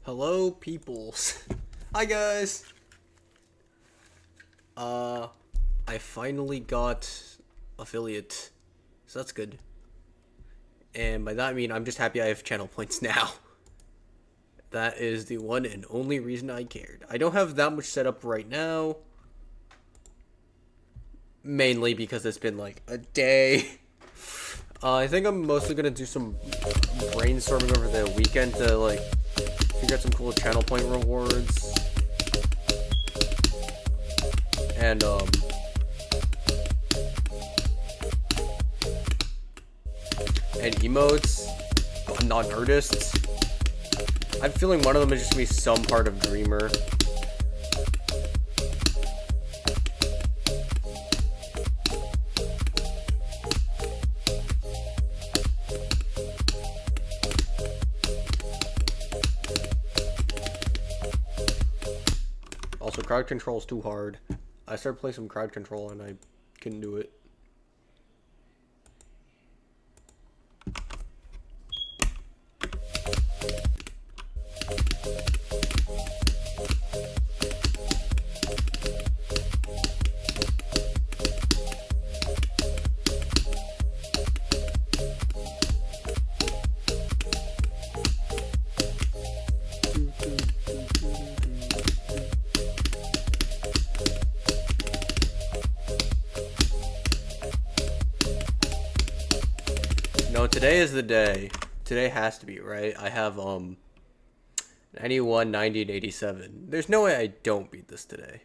Hello, peoples. Hi, guys. I finally got affiliate, so that's good. And by that I mean I'm just happy I have channel points now. That is the one and only reason I cared. I don't have that much set up right now. Mainly because it's been like a day. I think I'm mostly gonna do some brainstorming over the weekend to like figure out some cool channel point rewards. And emotes, non-artists. I'm feeling one of them is just gonna be some part of Dreamer. Also, crowd control is too hard. I started playing some crowd control and I couldn't do it. No, today is the day. Today has to be, right? I have 91, 90, and 87. There's no way I don't beat this today.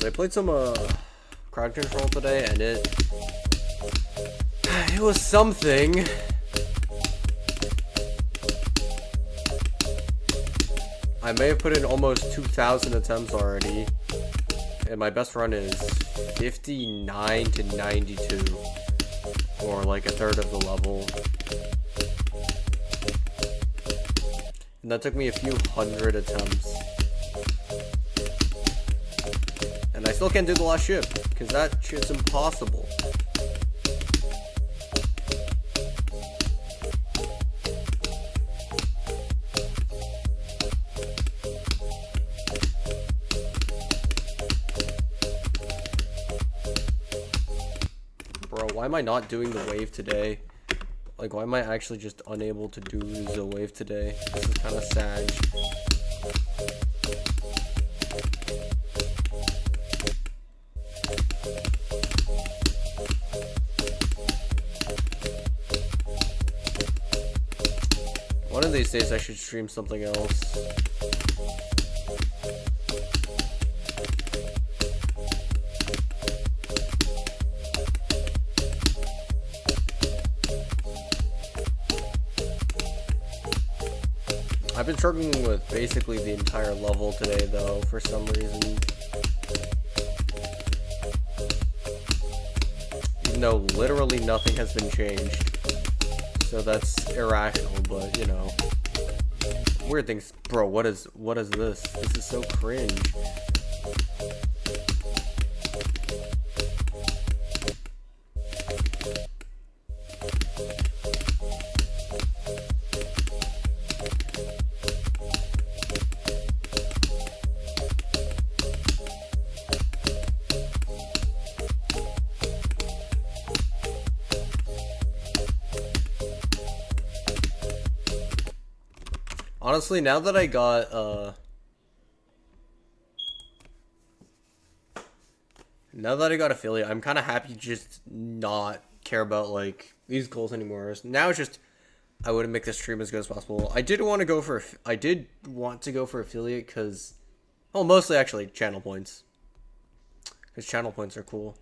I played some crowd control today, and it was something. I may have put in almost 2,000 attempts already, and my best run is 59 to 92, or like a third of the level. And that took me a few hundred attempts. And I still can't do the last ship, because that shit's impossible. Bro, why am I not doing the wave today? Like, why am I actually just unable to do the wave today? This is kind of sad. One of these days I should stream something else. I've been struggling with basically the entire level today though, for some reason. Even though literally nothing has been changed. So that's irrational, but you know. Weird things. Bro, what is this? This is so cringe. Honestly, now that I got, affiliate, I'm kind of happy to just not care about, like, these goals anymore. Now it's just, I want to make this stream as good as possible. I did want to go for affiliate because, well, mostly actually channel points. Because channel points are cool.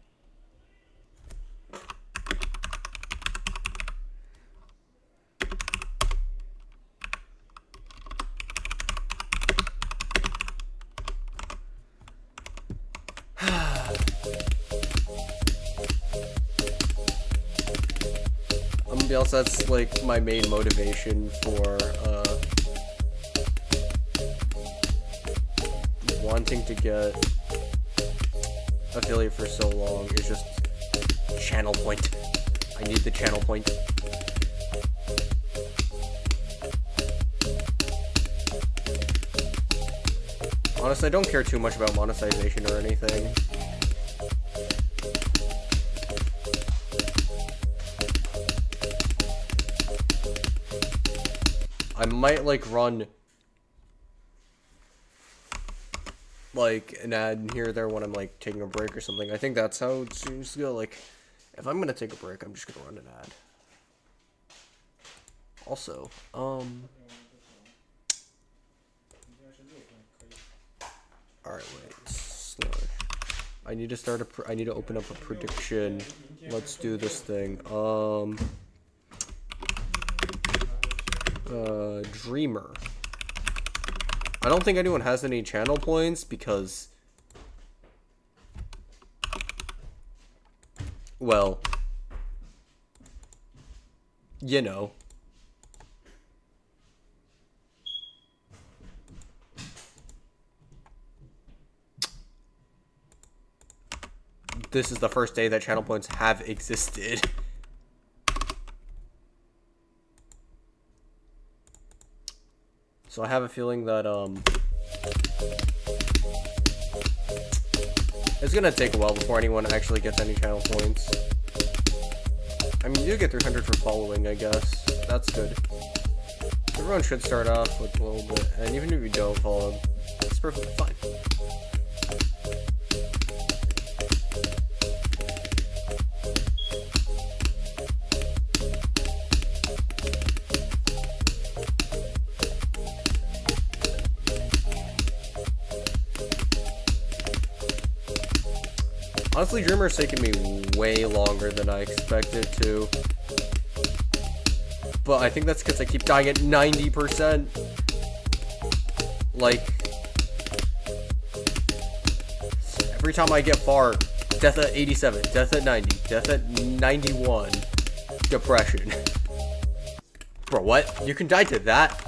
be honest, that's like my main motivation for wanting to get affiliate for so long is just channel point. I need the channel point. Honestly, I don't care too much about monetization or anything. I might like run like an ad here or there when I'm like taking a break or something. I think that's how it seems to go. Like, if I'm gonna take a break, I'm just gonna run an ad. Also, alright, wait. Slow. I need to start I need to open up a prediction. Let's do this thing. Dreamer. I don't think anyone has any channel points because, well, you know. This is the first day that channel points have existed. So I have a feeling that, it's gonna take a while before anyone actually gets any channel points. I mean, you do get 300 for following, I guess. That's good. Everyone should start off with a little bit, and even if you don't follow, it's perfectly fine. Honestly, Dreamer's taken me way longer than I expected to. But I think that's because I keep dying at 90%. Like, every time I get far, death at 87, death at 90, death at 91, depression. Bro, what? You can die to that?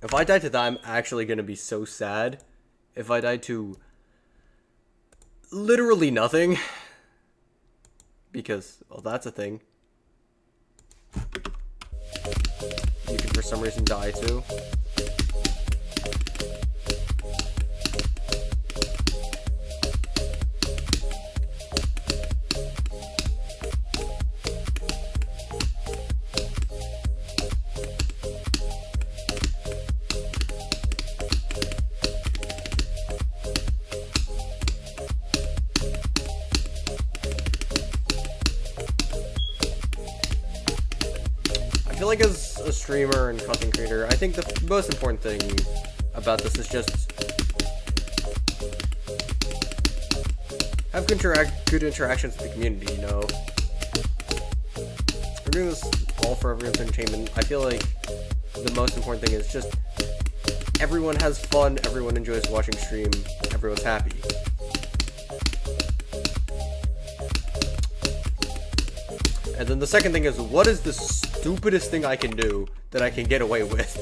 If I die to that, I'm actually gonna be so sad. If I die to literally nothing, because, well, that's a thing you can for some reason die to. I feel like as a streamer and content creator, I think the most important thing about this is just have good interactions with the community, you know? We're doing this all for everyone's entertainment. I feel like the most important thing is just everyone has fun, everyone enjoys watching stream, everyone's happy. And then the second thing is, what is the stupidest thing I can do that I can get away with?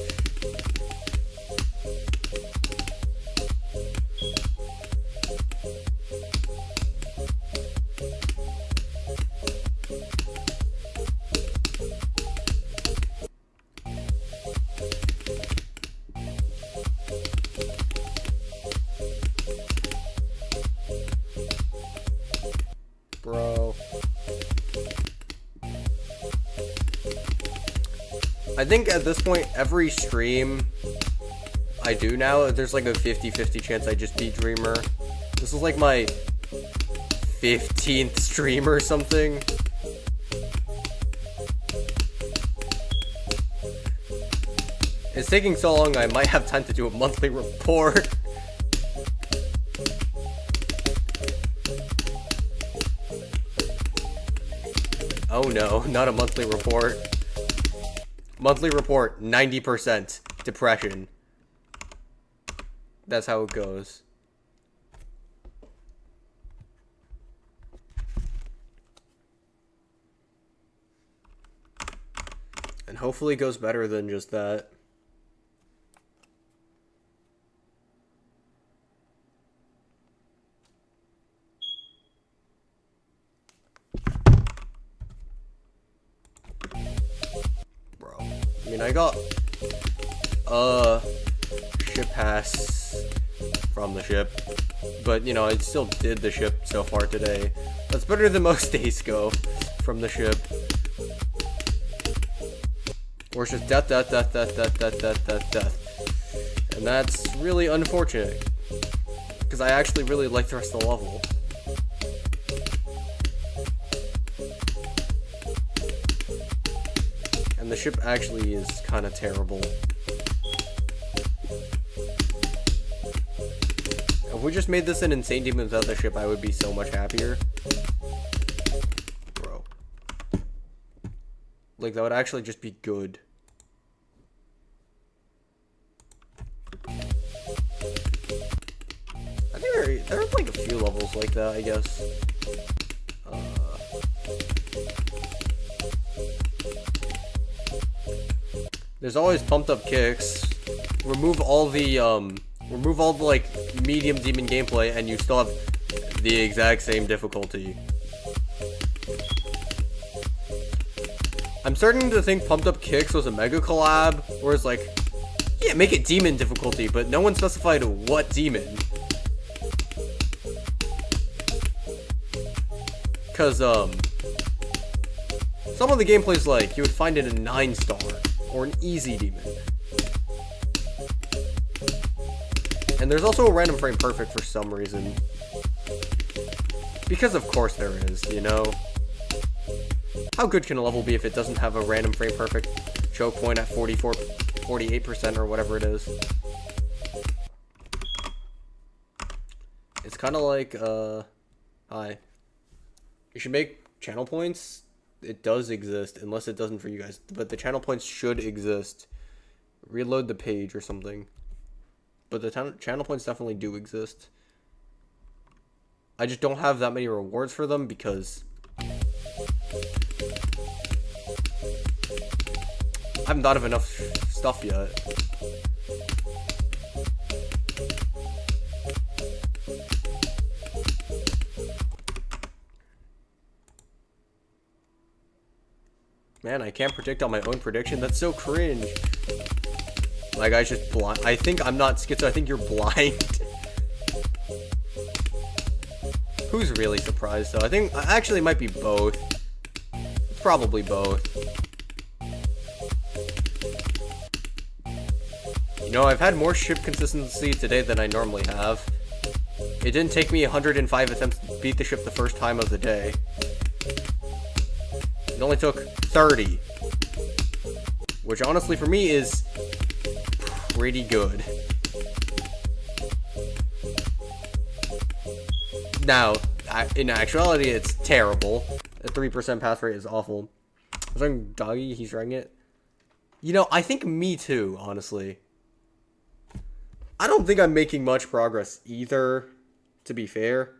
Bro. I think at this point, every stream I do now, there's like a 50-50 chance I just beat Dreamer. This is like my 15th stream or something. It's taking so long, I might have time to do a monthly report. Oh no, not a monthly report. Monthly report, 90% depression. That's how it goes. And hopefully it goes better than just that. Bro. I mean, I got ship pass from the ship. But, you know, I still did the ship so far today. That's better than most days go from the ship. Or it's just death, death, death, death, death, death, death, death, death. And that's really unfortunate. Because I actually really like the rest of the level. And the ship actually is kind of terrible. If we just made this an insane demon without the ship, I would be so much happier. Bro. Like, that would actually just be good. I think there are like a few levels like that, I guess. There's always pumped up kicks. Remove all the like medium demon gameplay and you still have the exact same difficulty. I'm starting to think pumped up kicks was a mega collab where it's like, yeah, make it demon difficulty, but no one specified what demon. Cause some of the gameplay's like you would find it a 9-star or an easy demon. And there's also a random frame perfect for some reason. Because of course there is, you know? How good can a level be if it doesn't have a random frame perfect choke point at 48% or whatever it is? It's kind of like, hi. You should make channel points. It does exist, unless it doesn't for you guys. But the channel points should exist. Reload the page or something. But the channel points definitely do exist. I just don't have that many rewards for them because I haven't thought of enough stuff yet. Man, I can't predict on my own prediction. That's so cringe. My guy's just blind. I think I'm not schizo. I think you're blind. Who's really surprised, though? I think actually it might be both. Probably both. You know, I've had more ship consistency today than I normally have. It didn't take me 105 attempts to beat the ship the first time of the day. It only took 30. Which honestly for me is pretty good. Now, in actuality, it's terrible. A 3% pass rate is awful. I was talking Doggy, he's trying it. You know, I think me too, honestly. I don't think I'm making much progress either, to be fair.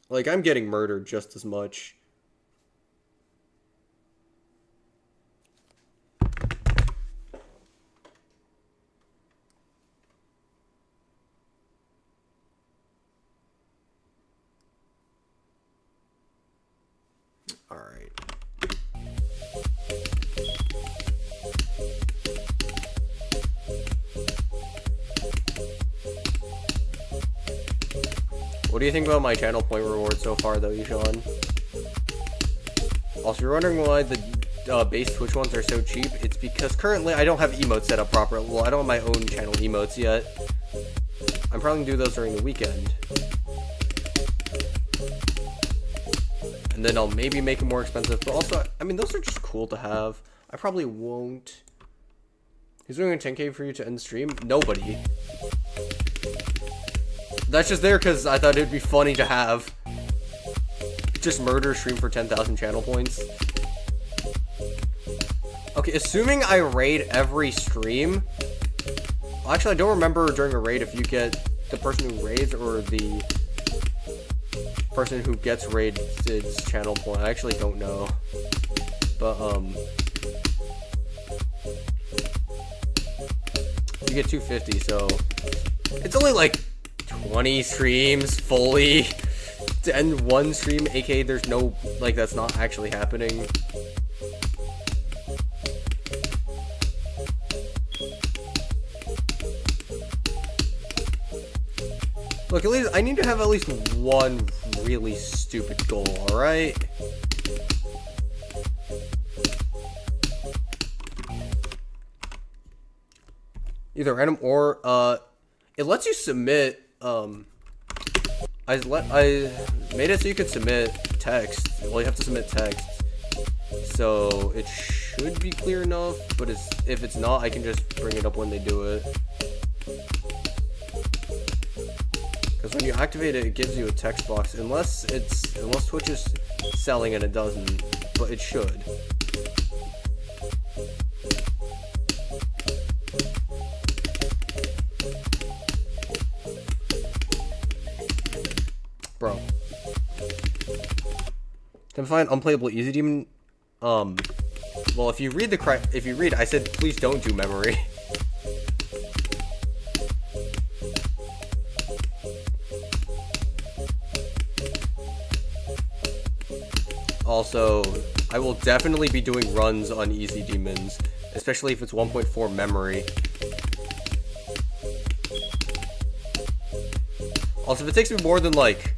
Like, I'm getting murdered just as much. Alright. What do you think about my channel point reward so far, though, Yushan? Also, you're wondering why the base Twitch ones are so cheap? It's because currently I don't have emotes set up properly. Well, I don't have my own channel emotes yet. I'm probably gonna do those during the weekend. And then I'll maybe make them more expensive. But also, I mean, those are just cool to have. I probably won't. Who's doing a 10K for you to end stream? Nobody. That's just there because I thought it'd be funny to have. Just murder stream for 10,000 channel points. Okay, assuming I raid every stream. Well, actually, I don't remember during a raid if you get the person who raids or the person who gets raided's channel point. I actually don't know. But you get 250, so it's only like 20 streams fully to end one stream, aka there's no, like, that's not actually happening. Look, at least I need to have at least one really stupid goal, alright? Either random or it lets you submit I made it so you could submit text. Well, you have to submit text. So it should be clear enough, but if it's not, I can just bring it up when they do it. Because when you activate it, it gives you a text box, unless Twitch is selling and it doesn't, but it should. Bro. Can I find unplayable easy demon? Well, if you read, I said please don't do memory. Also, I will definitely be doing runs on easy demons, especially if it's 1.4 memory. Also, if it takes me more than like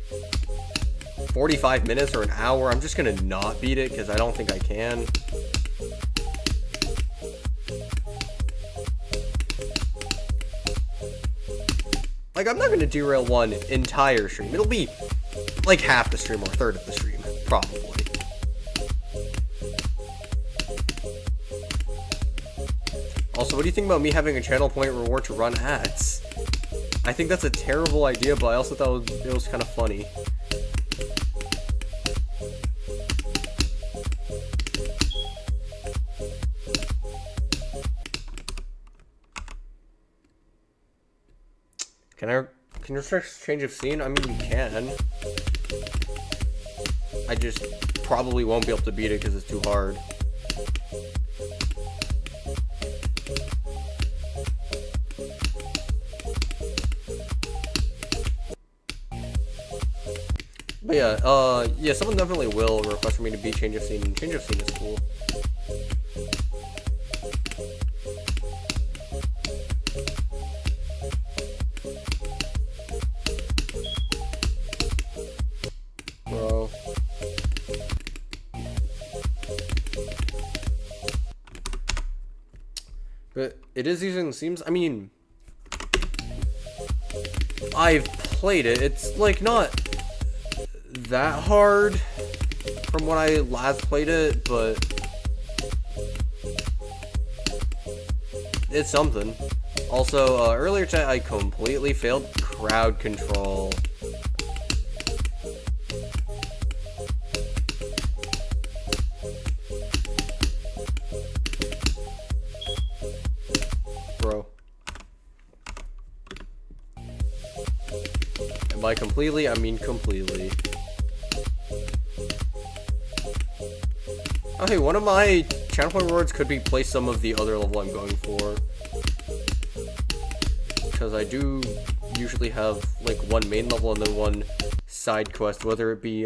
45 minutes or an hour, I'm just gonna not beat it because I don't think I can. Like, I'm not gonna derail one entire stream. It'll be like half the stream or a third of the stream, probably. Also, what do you think about me having a channel point reward to run ads? I think that's a terrible idea, but I also thought it was kind of funny. Can you restrict change of scene? I mean, you can. I just probably won't be able to beat it because it's too hard. But yeah, someone definitely will request for me to beat change of scene. Change of scene is cool. Bro. But it is using seems, I mean, I've played it. It's like not that hard from when I last played it, but it's something. Also, earlier today I completely failed crowd control. Bro. And by completely, I mean completely. Oh, hey, one of my channel point rewards could be play some of the other level I'm going for. Because I do usually have, like, one main level and then one side quest, whether it be,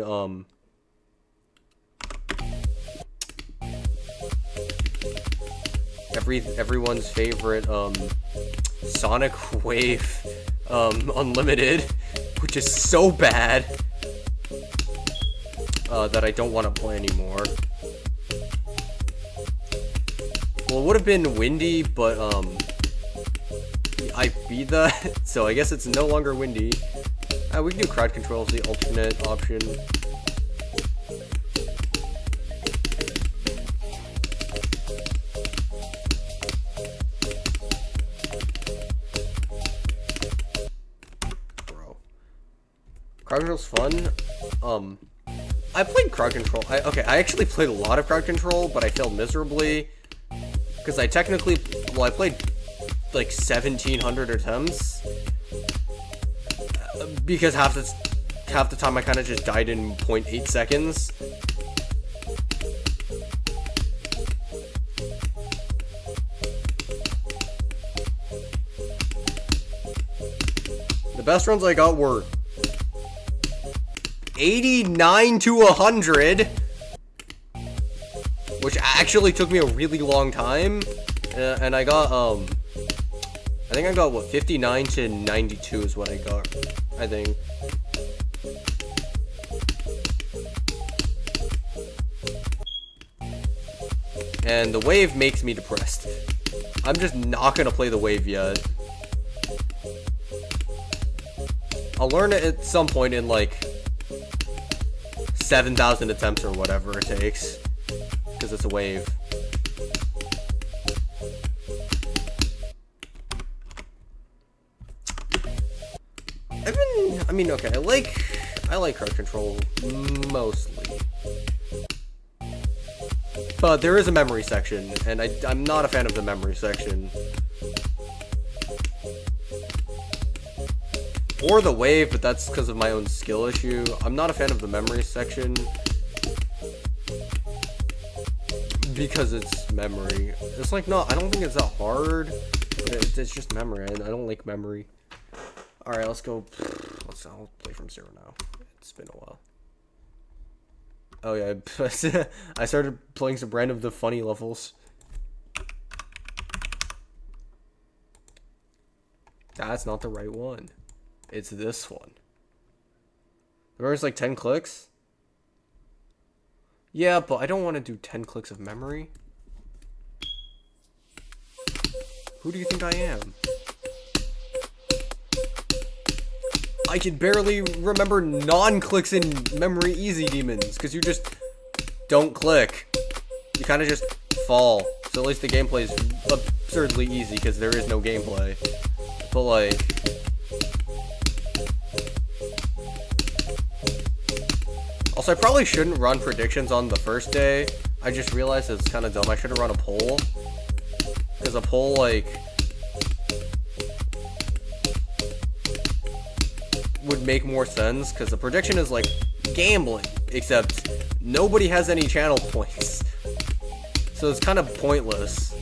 everyone's favorite, Sonic Wave, Unlimited, which is so bad, that I don't want to play anymore. Well, it would have been windy, but, I beat that, so I guess it's no longer windy. We can do crowd control as the alternate option. Bro. Crowd control's fun. I played crowd control. I actually played a lot of crowd control, but I failed miserably. Because I technically, well, I played like 1,700 attempts. Because half the time I kind of just died in 0.8 seconds. best runs I got were 89 to 100, which actually took me a really long time, and I got I think I got what 59 to 92 is what I got, I think. And the wave makes me depressed. I'm just not gonna play the wave yet. I'll learn it at some point in like 7,000 attempts or whatever it takes, because it's a wave. I mean, okay, I like card control mostly, but there is a memory section, and I'm not a fan of the memory section. Or the wave, but that's because of my own skill issue. I'm not a fan of the memory section because it's memory. It's like, no, I don't think it's that hard. It's just memory. I don't like memory. All right, let's go. I'll play from zero now. It's been a while. Oh yeah, I started playing some random the funny levels. That's not the right one. It's this one. Remember, it's like 10 clicks? Yeah, but I don't want to do 10 clicks of memory. Who do you think I am? I can barely remember non-clicks in Memory Easy Demons, because you just don't click. You kind of just fall. So at least the gameplay is absurdly easy, because there is no gameplay. But like... Also, I probably shouldn't run predictions on the first day. I just realized it's kind of dumb. I should have run a poll. Because a poll, like... would make more sense, because the prediction is like gambling, except nobody has any channel points, so it's kind of pointless.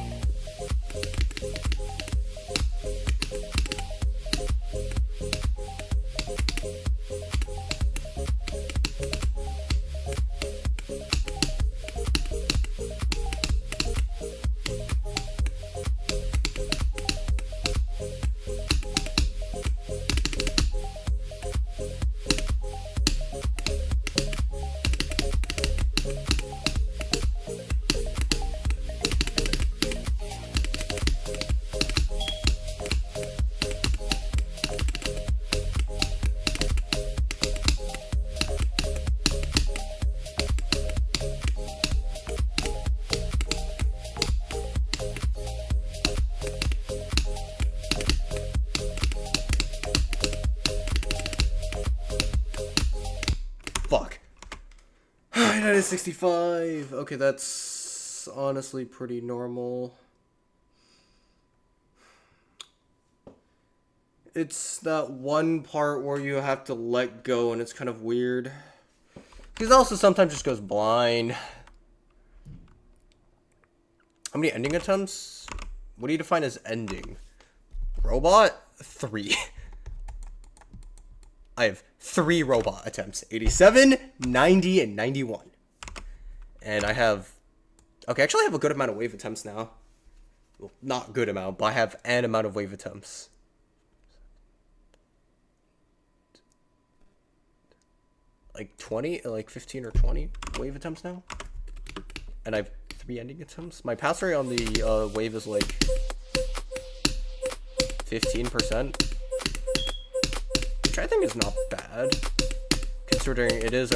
Fuck. 965. Okay, that's honestly pretty normal. It's that one part where you have to let go and it's kind of weird. Because also sometimes just goes blind. How many ending attempts? What do you define as ending? Robot? 3. I have 3 robot attempts. 87, 90, and 91. And I have... Okay, actually I have a good amount of wave attempts now. Well, not good amount, but I have an amount of wave attempts. Like 20, like 15 or 20 wave attempts now. And I have 3 ending attempts. My pass rate on the wave is like 15%. Which I think is not bad, considering it is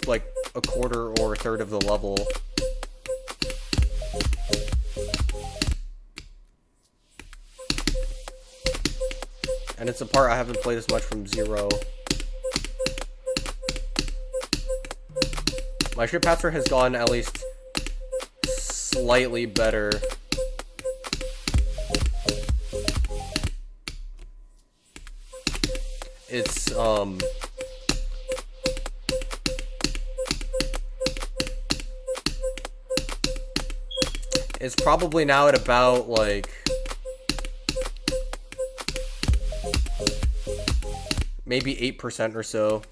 like a quarter or a third of the level. And it's a part I haven't played as much from 0. My ship passer has gotten at least slightly better. It's probably now at about like maybe 8% or so.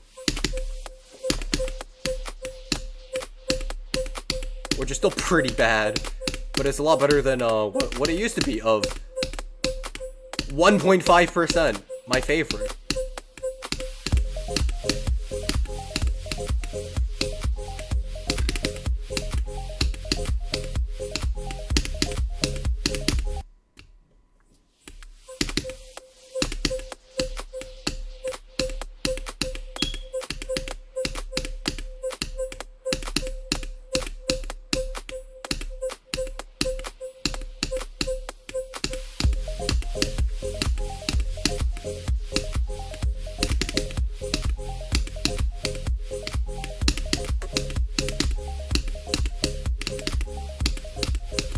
Which is still pretty bad, but it's a lot better than what it used to be of 1.5%, my favorite.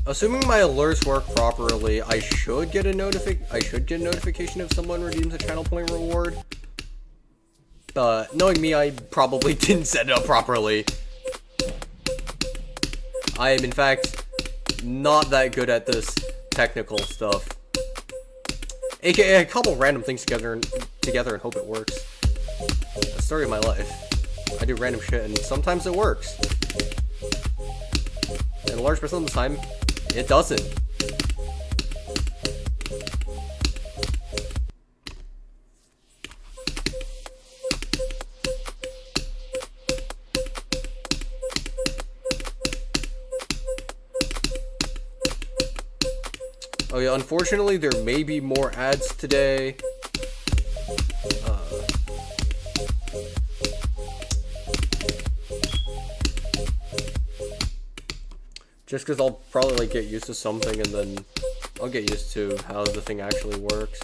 Assuming my alerts work properly, I should get a notification if someone redeems a channel point reward. But knowing me, I probably didn't set it up properly. I am in fact not that good at this technical stuff. AKA I cobble random things together and hope it works. That's the story of my life. I do random shit and sometimes it works. And a large percent of the time, it doesn't. Oh yeah, unfortunately there may be more ads today. Just because I'll probably like get used to something and then I'll get used to how the thing actually works.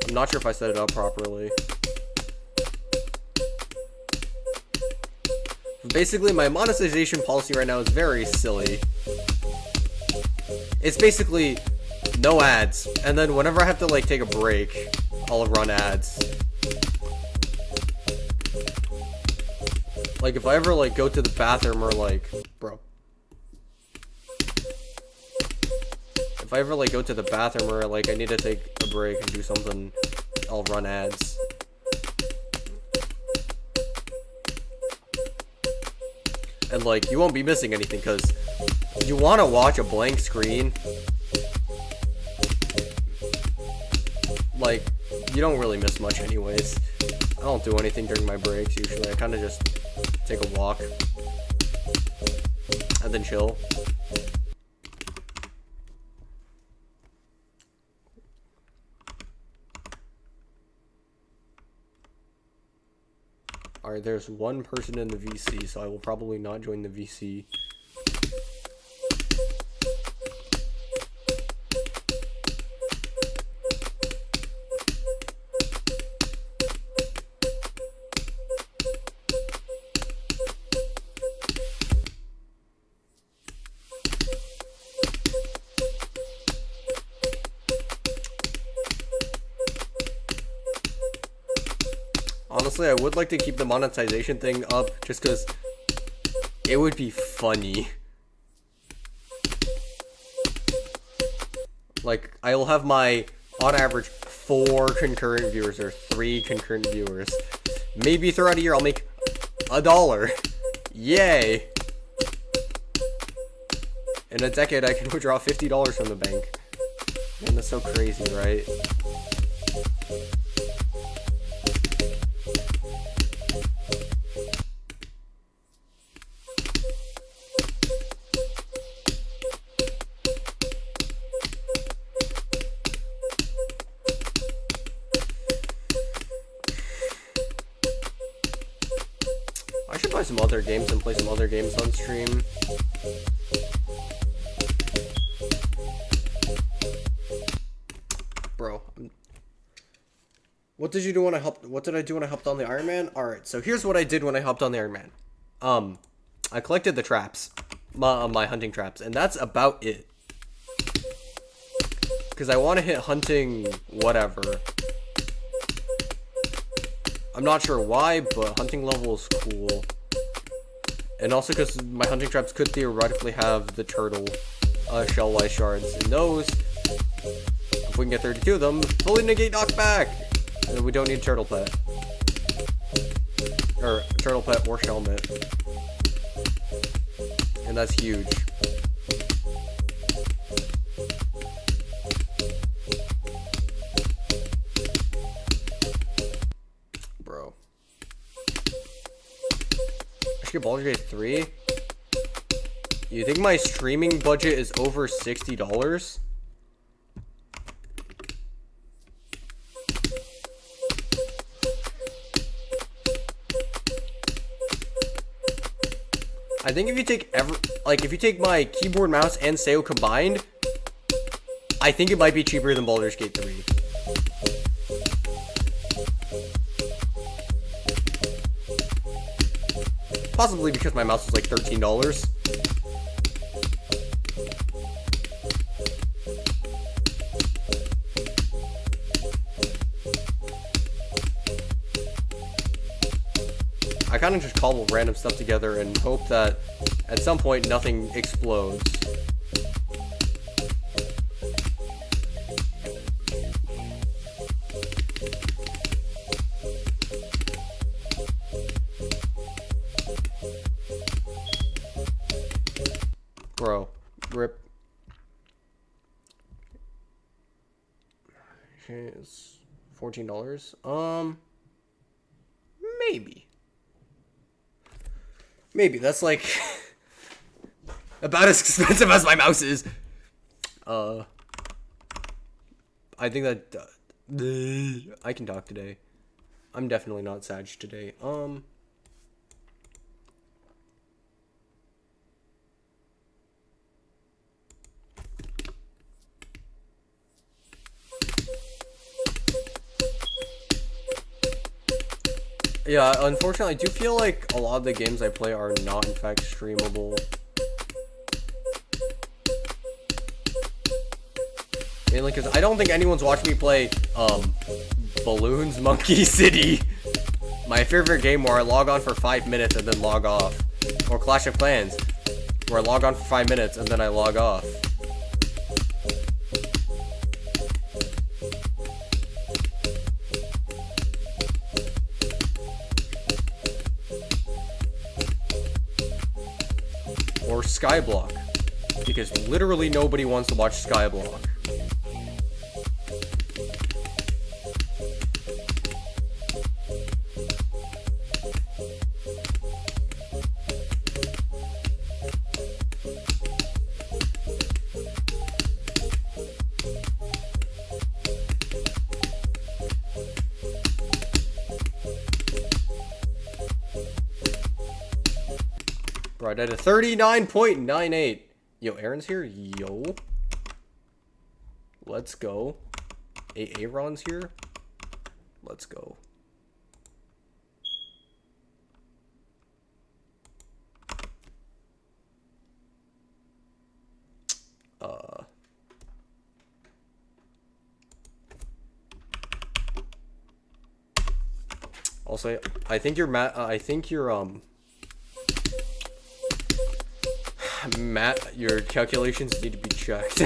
I'm not sure if I set it up properly. Basically, my monetization policy right now is very silly. It's basically no ads, and then whenever I have to like take a break, I'll run ads. Like if I ever like go to the bathroom or like, bro. If I ever like go to the bathroom or like I need to take a break and do something, I'll run ads. And like you won't be missing anything because you want to watch a blank screen. Like you don't really miss much anyways. I don't do anything during my breaks usually. I kind of just take a walk and then chill. Alright, there's one person in the VC, so I will probably not join the VC. Honestly, I would like to keep the monetization thing up just because it would be funny. Like, I'll have my, on average, 4 concurrent viewers or 3 concurrent viewers. Maybe throughout a year I'll make $1. Yay! In a decade I can withdraw $50 from the bank. Man, that's so crazy, right? I should buy some other games and play some other games on stream. Bro, what did you do when I helped? What did I do when I hopped on the Iron Man? All right, so here's what I did when I hopped on the Iron Man. I collected the traps, my hunting traps, and that's about it. Because I want to hit hunting whatever. I'm not sure why, but hunting level is cool. And also because my hunting traps could theoretically have the turtle shell-wise shards. And those, if we can get 32 of them, fully negate knockback. We don't need turtle pet. Or turtle pet or helmet. And that's huge. Bro. I should get Baldur's Gate 3. You think my streaming budget is over $60? I think if you take if you take my keyboard, mouse, and Sail combined, I think it might be cheaper than Baldur's Gate 3. Possibly because my mouse was like $13. I kind of just cobble random stuff together and hope that at some point nothing explodes. Bro, rip. Okay, it's $14. Maybe. Maybe that's like about as expensive as my mouse is. I think that I can talk today. I'm definitely not Sag today. Yeah, unfortunately, I do feel like a lot of the games I play are not, in fact, streamable. Mainly because I don't think anyone's watching me play, Balloons Monkey City. My favorite game where I log on for 5 minutes and then log off. Or Clash of Clans, where I log on for 5 minutes and then I log off. Or Skyblock, because literally nobody wants to watch Skyblock. Right at a 39.98. Yo, Aaron's here. Yo. Let's go. Aaron's here. Let's go. Also, I think your Matt, your calculations need to be checked.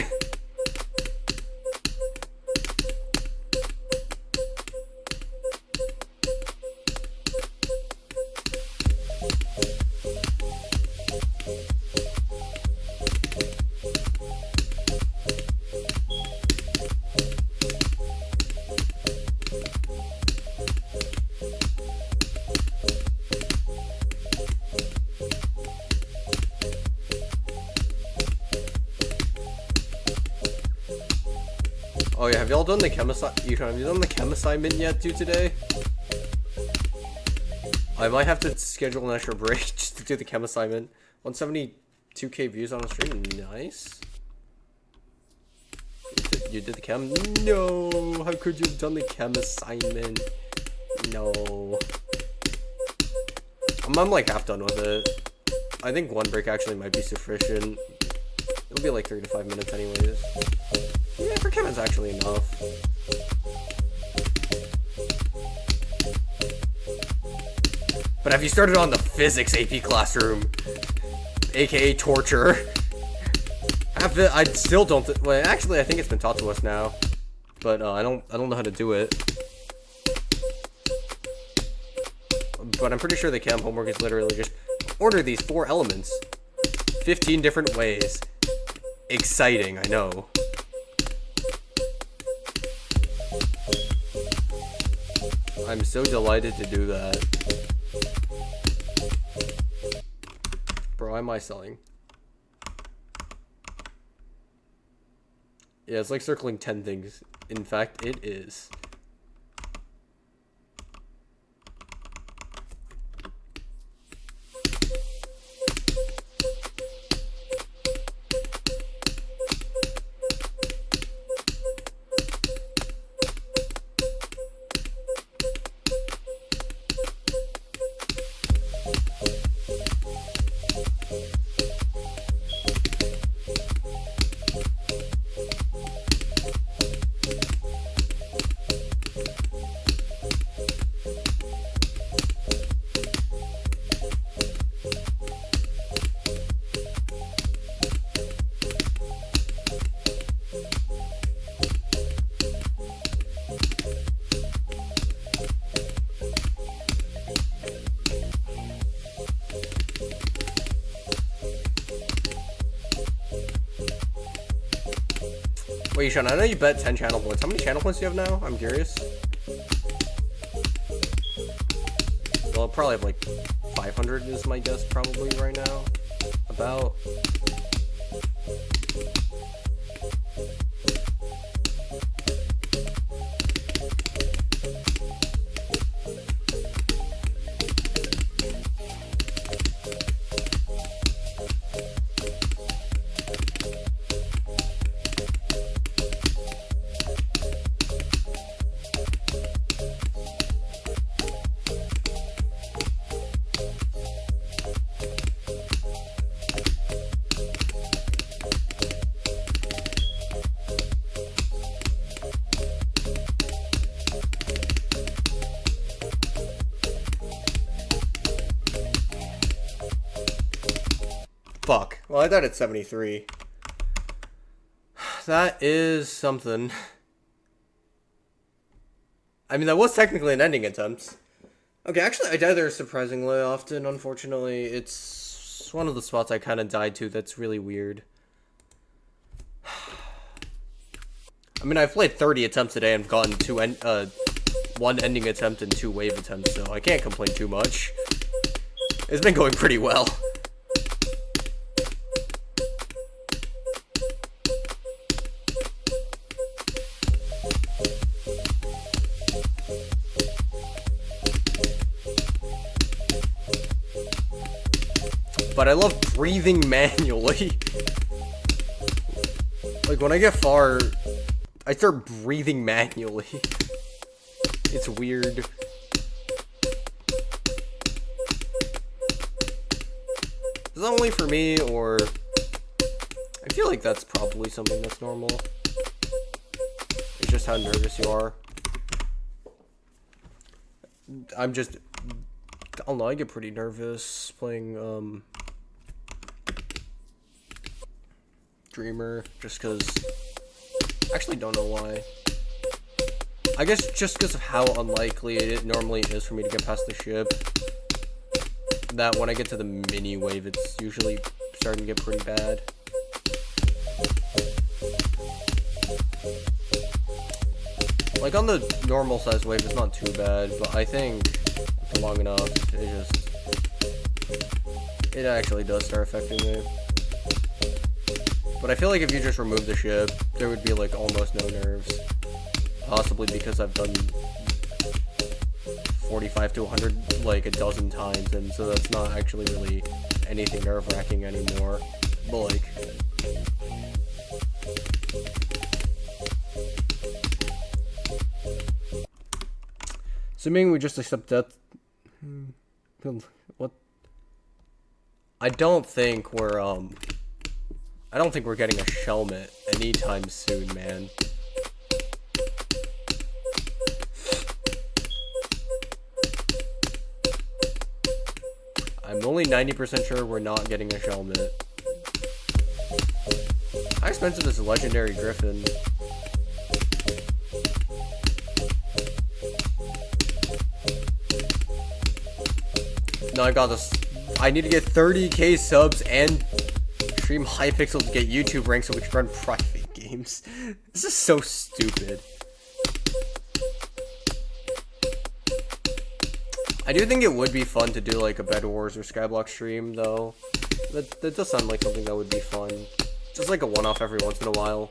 Oh yeah, have y'all done the chem have you done the chem assignment yet, dude, today? I might have to schedule an extra break just to do the chem assignment. 172k views on the stream, nice. You did the chem? No, how could you have done the chem assignment? No. I'm like half done with it. I think one break actually might be sufficient. It'll be like 3 to 5 minutes anyways. Yeah, for chem it's actually enough. But have you started on the physics AP classroom? AKA torture. I still don't well, actually I think it's been taught to us now. But I don't know how to do it. But I'm pretty sure the camp homework is literally just order these 4 elements 15 different ways. Exciting, I know. I'm so delighted to do that. Bro, why am I selling? Yeah, it's like circling 10 things. In fact, it is. Wait, Sean, I know you bet 10 channel points. How many channel points do you have now? I'm curious. Well, I'll probably have like 500 is my guess probably right now. About. Fuck. Well, I thought it's 73. That is something. I mean, that was technically an ending attempt. Okay, actually, I die there surprisingly often. Unfortunately, it's one of the spots I kind of died to that's really weird. I mean, I've played 30 attempts today and gotten 1 ending attempt and 2 wave attempts, so I can't complain too much. It's been going pretty well. But I love breathing manually. Like, when I get far, I start breathing manually. It's weird. Is that only for me, or... I feel like that's probably something that's normal. It's just how nervous you are. I'm just... I don't know, I get pretty nervous playing, Dreamer, just because... I actually don't know why. I guess just because of how unlikely it normally is for me to get past the ship. That when I get to the mini wave, it's usually starting to get pretty bad. Like on the normal size wave, it's not too bad, but I think for long enough, it actually does start affecting me. But I feel like if you just remove the ship, there would be like almost no nerves. Possibly because I've done 45 to 100 like a dozen times, and so that's not actually really anything nerve-wracking anymore. But like... Assuming we just accept that... What? I don't think we're getting a Shelmet anytime soon, man. I'm only 90% sure we're not getting a Shelmet. How expensive is a legendary Griffin? No, I got this. I need to get 30k subs and stream Hypixel to get YouTube rank so we can run private games. This is so stupid. I do think it would be fun to do like a Bed Wars or Skyblock stream though. That does sound like something that would be fun. Just like a one-off every once in a while.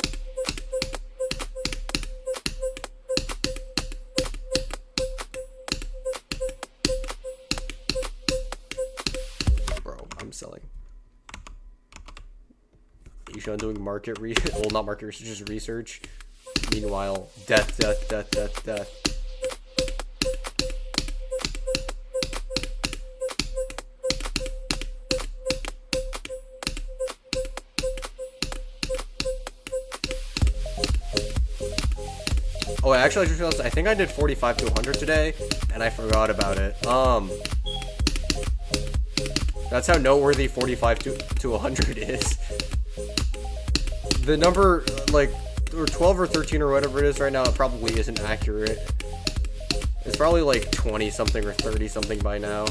Bro, I'm selling. You should doing market research. Well, not market research, just research. Meanwhile, death. Oh, actually, I just realized I think I did 45 to 100 today, and I forgot about it. That's how noteworthy 45 to 100 is. The number, like, or 12 or 13 or whatever it is right now, it probably isn't accurate. It's probably like 20 something or 30 something by now.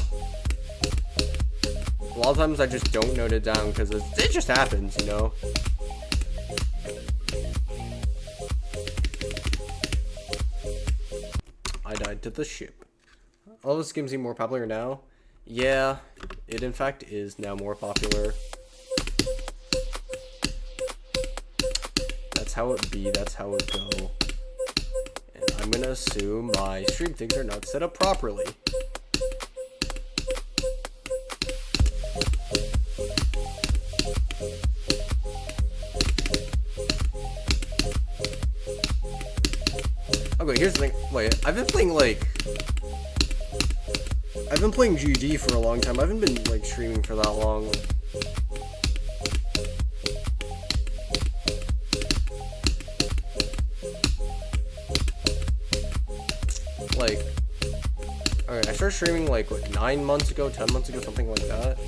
A lot of times I just don't note it down because it just happens, you know? I died to the ship. All this game seem more popular now? Yeah, it in fact is now more popular. That's how it be, that's how it go. And I'm gonna assume my stream things are not set up properly. Okay, here's the thing. Wait, I've been playing GD for a long time. I haven't been like streaming for that long. Like, alright, I started streaming like what, 9 months ago, 10 months ago, something like that.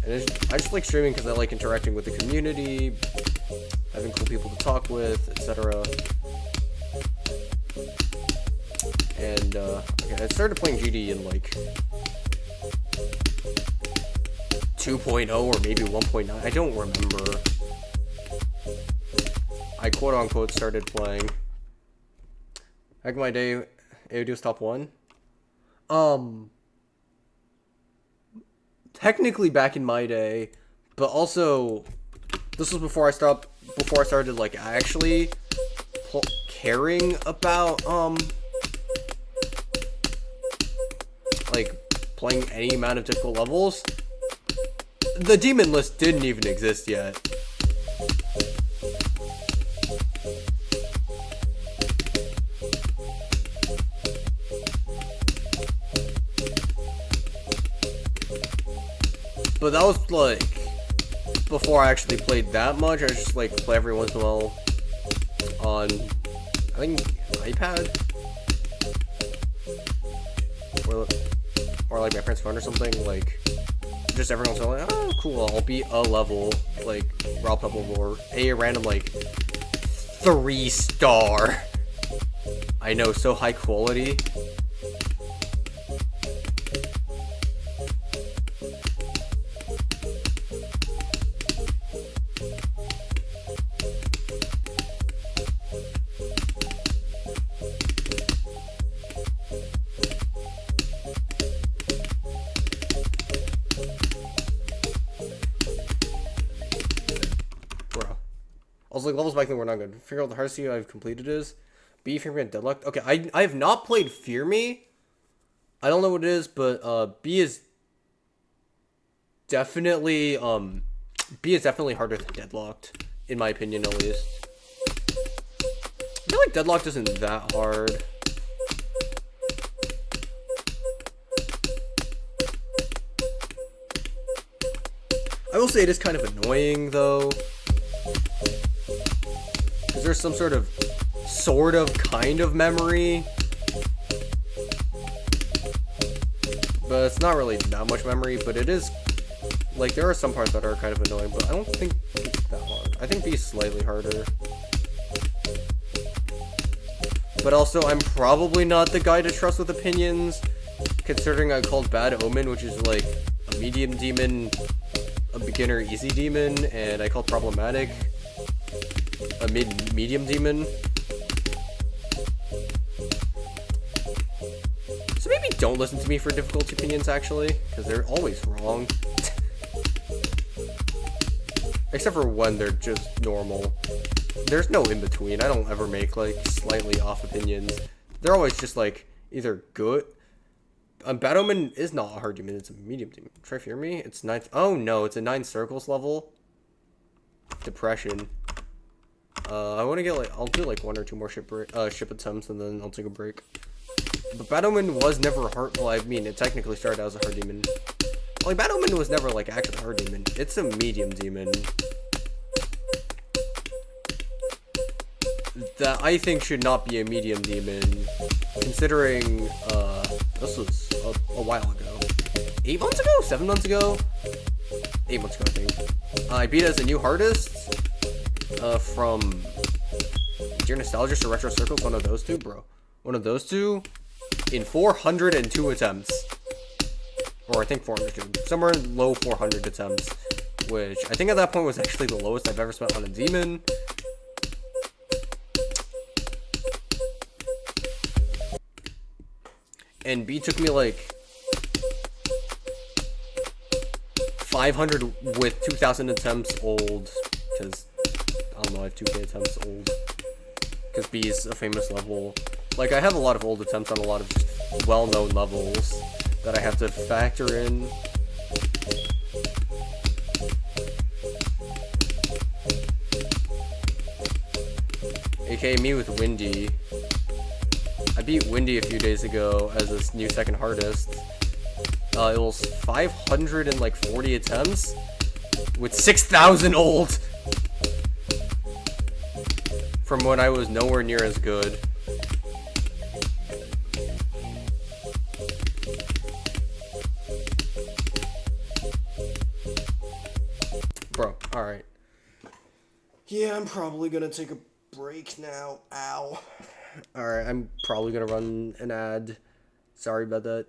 And I just like streaming because I like interacting with the community, having cool people to talk with, etc. And okay, I started playing GD in like 2.0 or maybe 1.9. I don't remember. I quote unquote started playing. Back in my day, AOD was top 1. Technically back in my day, but also this was before I started like actually caring about like playing any amount of difficult levels. The demon list didn't even exist yet. But that was like before I actually played that much. I just like play every once in a while on, I think, iPad or like my parents' phone or something. Like just every once in a while, like, oh cool, I'll beat a level, like Rob level or a random like 3-star. I know, so high quality. Like levels back then were not good. Figure out what the hardest thing I've completed is. B, Fear Me and Deadlocked. Okay, I have not played Fear Me. I don't know what it is, but B is definitely harder than Deadlocked, in my opinion at least. I feel like Deadlocked isn't that hard. I will say it is kind of annoying though. There's some sort of kind of memory, but it's not really that much memory. But it is like there are some parts that are kind of annoying, but I don't think it's that hard. I think B is slightly harder, but also I'm probably not the guy to trust with opinions considering I called Bad Omen, which is like a medium demon, a beginner easy demon, and I called Problematic a medium demon. So maybe don't listen to me for difficulty opinions, actually, because they're always wrong. Except for when they're just normal. There's no in-between. I don't ever make, like, slightly off opinions. They're always just, like, either good. Bad Omen is not a hard demon, it's a medium demon. Try Fear Me? It's 9th. Oh no, it's a 9 circles level. Depression. I want to get, like, I'll do, like, 1 or 2 more ship attempts, and then I'll take a break. But Bad Omen was never hard. Well, I mean, it technically started out as a hard demon. Like, Bad Omen was never, like, actually a hard demon. It's a medium demon that I think should not be a medium demon, considering, this was a while ago. 8 months ago? 7 months ago? 8 months ago, I think. I beat it as a new hardest, from Dear Nostalgist or Retro Circles, one of those two, bro. One of those two, in 402 attempts. Or I think 402. Somewhere in low 400 attempts. Which, I think at that point was actually the lowest I've ever spent on a demon. And B took me like 500 with 2,000 attempts old. Because, I don't know, I have 2K attempts old. Because B is a famous level. Like, I have a lot of old attempts on a lot of just well-known levels that I have to factor in. AKA me with Windy. I beat Windy a few days ago as this new second hardest. It was 540 attempts with 6,000 old from when I was nowhere near as good. Bro, alright. Yeah, I'm probably gonna take a break now. Ow. Alright, I'm probably gonna run an ad. Sorry about that.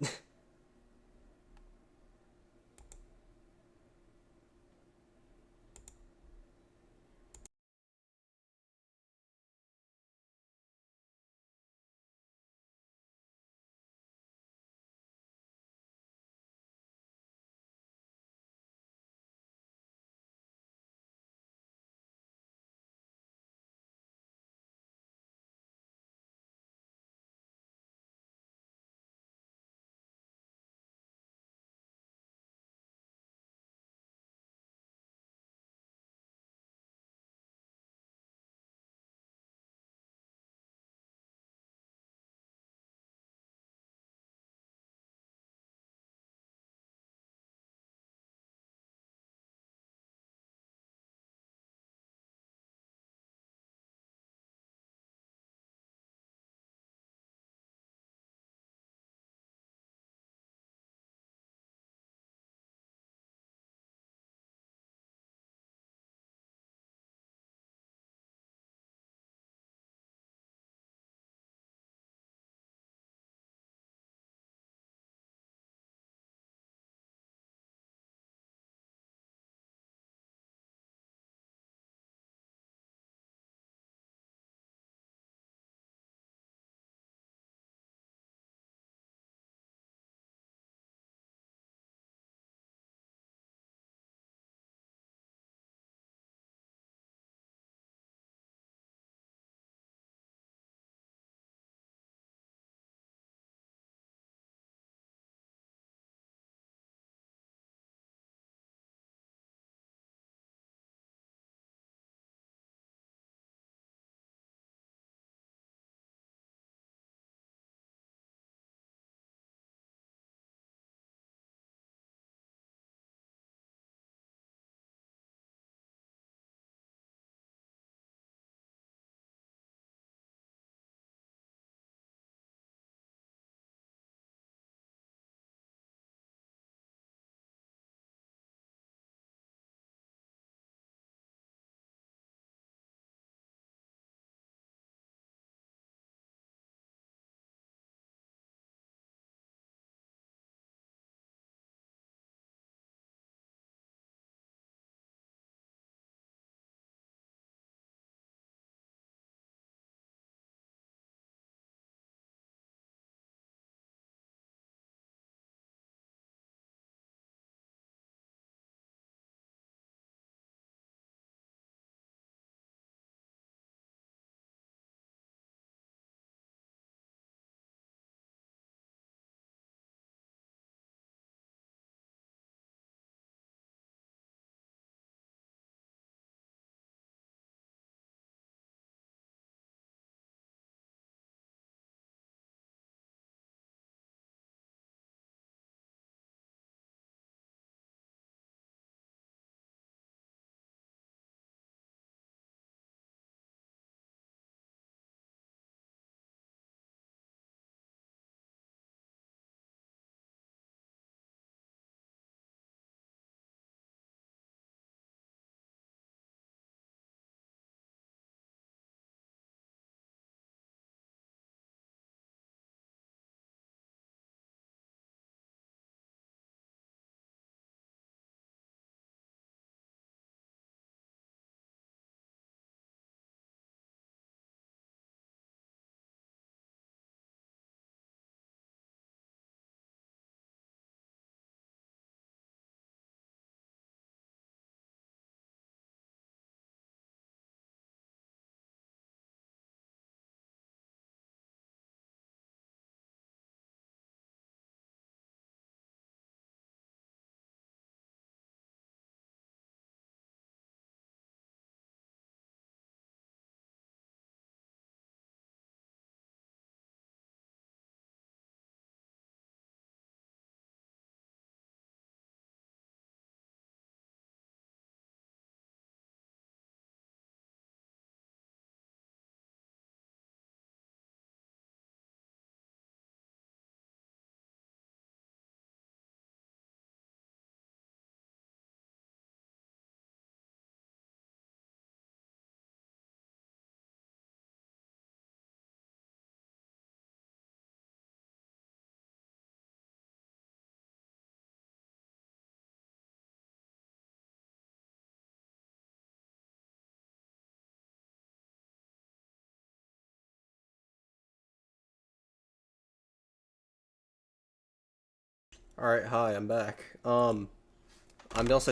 Alright, hi, I'm back. I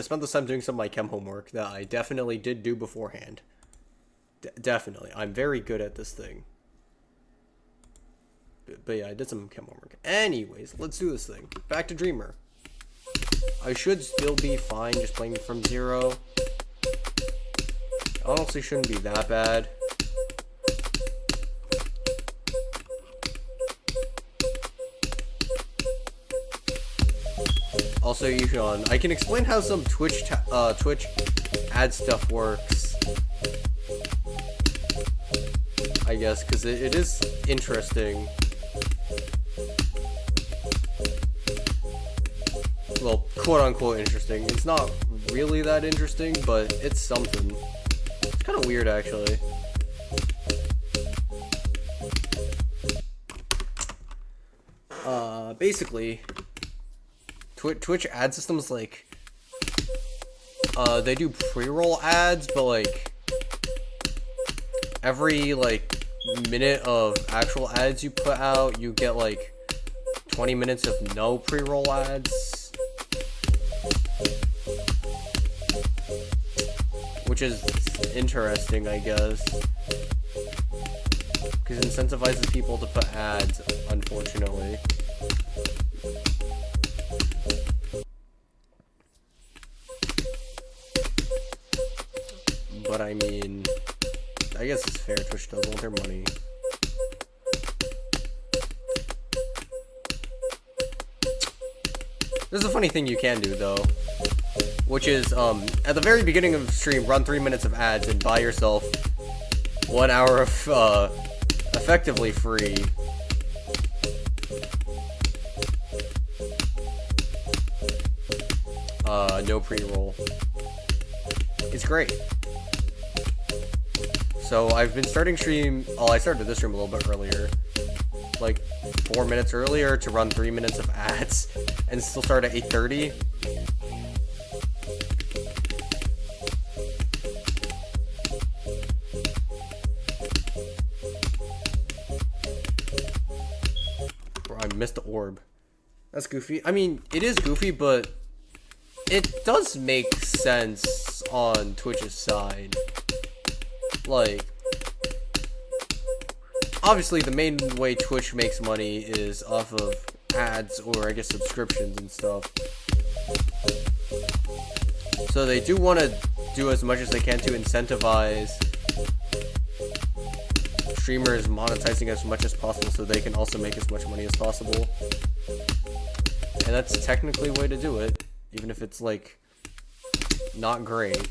spent this time doing some of my chem homework that I definitely did do beforehand. Definitely. I'm very good at this thing. But yeah, I did some chem homework. Anyways, let's do this thing. Back to Dreamer. I should still be fine just playing from zero. Honestly, shouldn't be that bad. Also, Yushan, I can explain how some Twitch ad stuff works. I guess, because it is interesting. Well, quote-unquote interesting. It's not really that interesting, but it's something. It's kind of weird, actually. Basically, Twitch ad systems, like, they do pre-roll ads, but, like, every, like, minute of actual ads you put out, you get, like, 20 minutes of no pre-roll ads. Which is interesting, I guess. Because it incentivizes people to put ads, unfortunately. But I mean, I guess it's fair. Twitch does want their money. There's a funny thing you can do, though, which is, at the very beginning of the stream, run 3 minutes of ads and buy yourself 1 hour of, effectively free. No pre-roll. It's great. So I've been starting stream, I started this stream a little bit earlier, like 4 minutes earlier, to run 3 minutes of ads and still start at 8:30. Bro, I missed the orb. That's goofy. I mean, it is goofy, but it does make sense on Twitch's side. Like, obviously the main way Twitch makes money is off of ads, or I guess subscriptions and stuff. So they do want to do as much as they can to incentivize streamers monetizing as much as possible so they can also make as much money as possible. And that's technically a way to do it, even if it's, like, not great.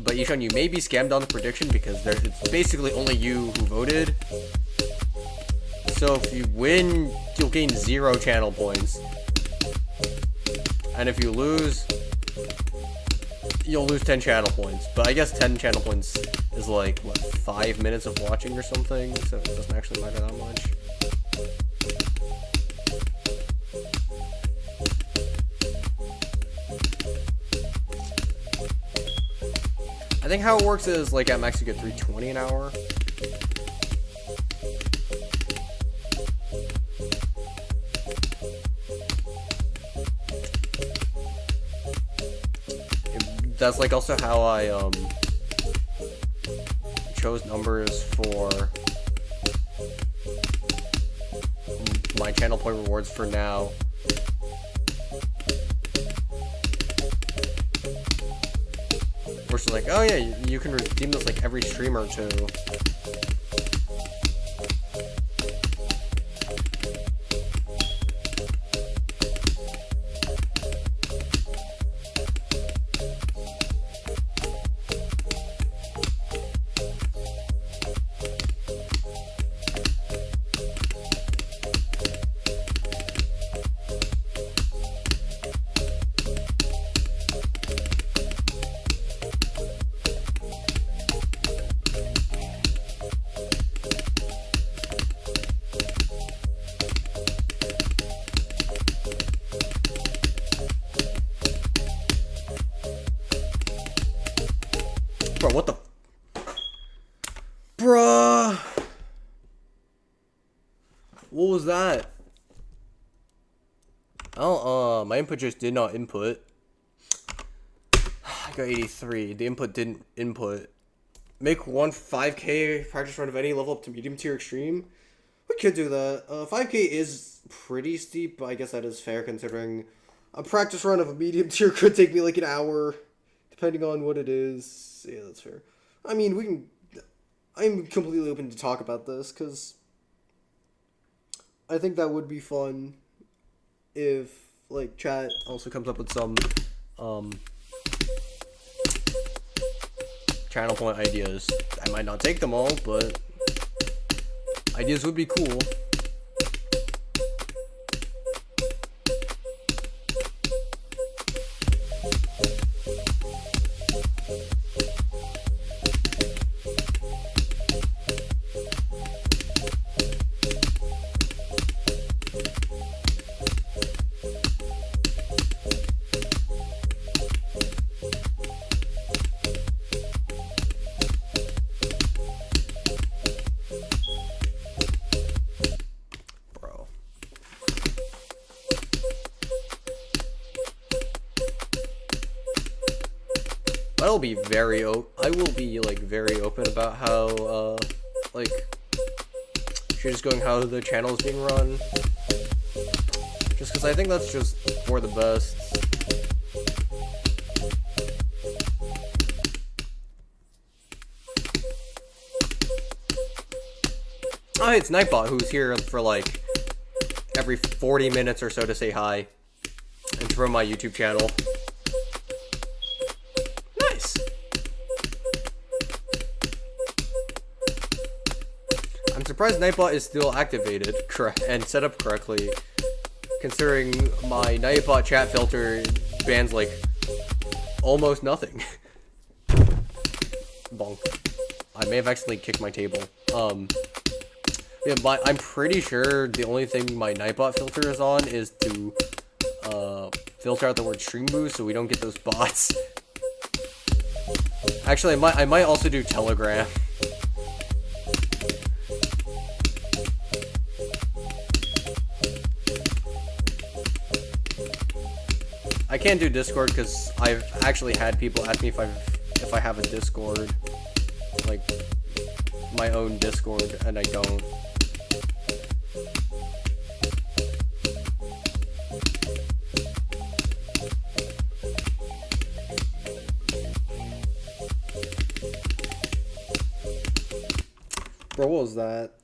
But Yishan, you may be scammed on the prediction because it's basically only you who voted. So if you win, you'll gain 0 channel points. And if you lose, you'll lose 10 channel points. But I guess 10 channel points is like, what, 5 minutes of watching or something? So it doesn't actually matter that much. I think how it works is, like, at max you get 320 an hour. That's, like, also how I, chose numbers for my channel point rewards for now. Which is like, oh yeah, you can redeem this like every stream or two. that? Oh, my input just did not input. I got 83. The input didn't input. Make one 5K practice run of any level up to medium tier extreme. We could do that. 5K is pretty steep, but I guess that is fair considering a practice run of a medium tier could take me like an hour, depending on what it is. Yeah, that's fair. I mean, we can. I'm completely open to talk about this because I think that would be fun if like chat also comes up with some channel point ideas. I might not take them all, but ideas would be cool. I will be like very open about how like just going how the channel is being run, just because I think that's just for the best. Oh, hey, it's Nightbot, who's here for like every 40 minutes or so to say hi and to promote my YouTube channel. Surprised Nightbot is still activated and set up correctly, considering my Nightbot chat filter bans like almost nothing. Bonk. I may have accidentally kicked my table. Yeah, but I'm pretty sure the only thing my Nightbot filter is on is to filter out the word stream boost so we don't get those bots. Actually, I might also do Telegram. I can't do Discord because I've actually had people ask me if I have a Discord, like my own Discord, and I don't. Bro, what was that?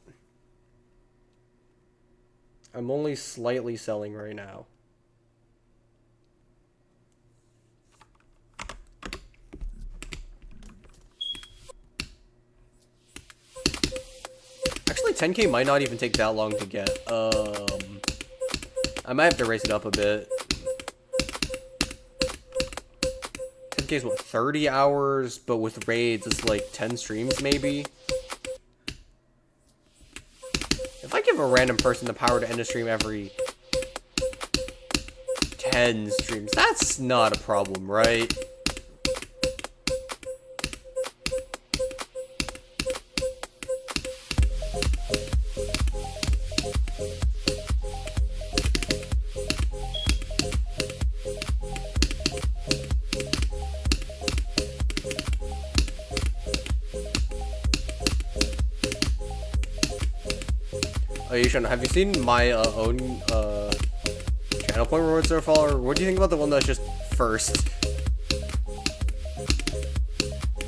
I'm only slightly selling right now. Actually, 10K might not even take that long to get. I might have to raise it up a bit. 10K is what, 30 hours, but with raids it's like 10 streams maybe. If I give a random person the power to end a stream every 10 streams, that's not a problem, right? Yushan, have you seen my own channel point rewards so far? What do you think about the one that's just first?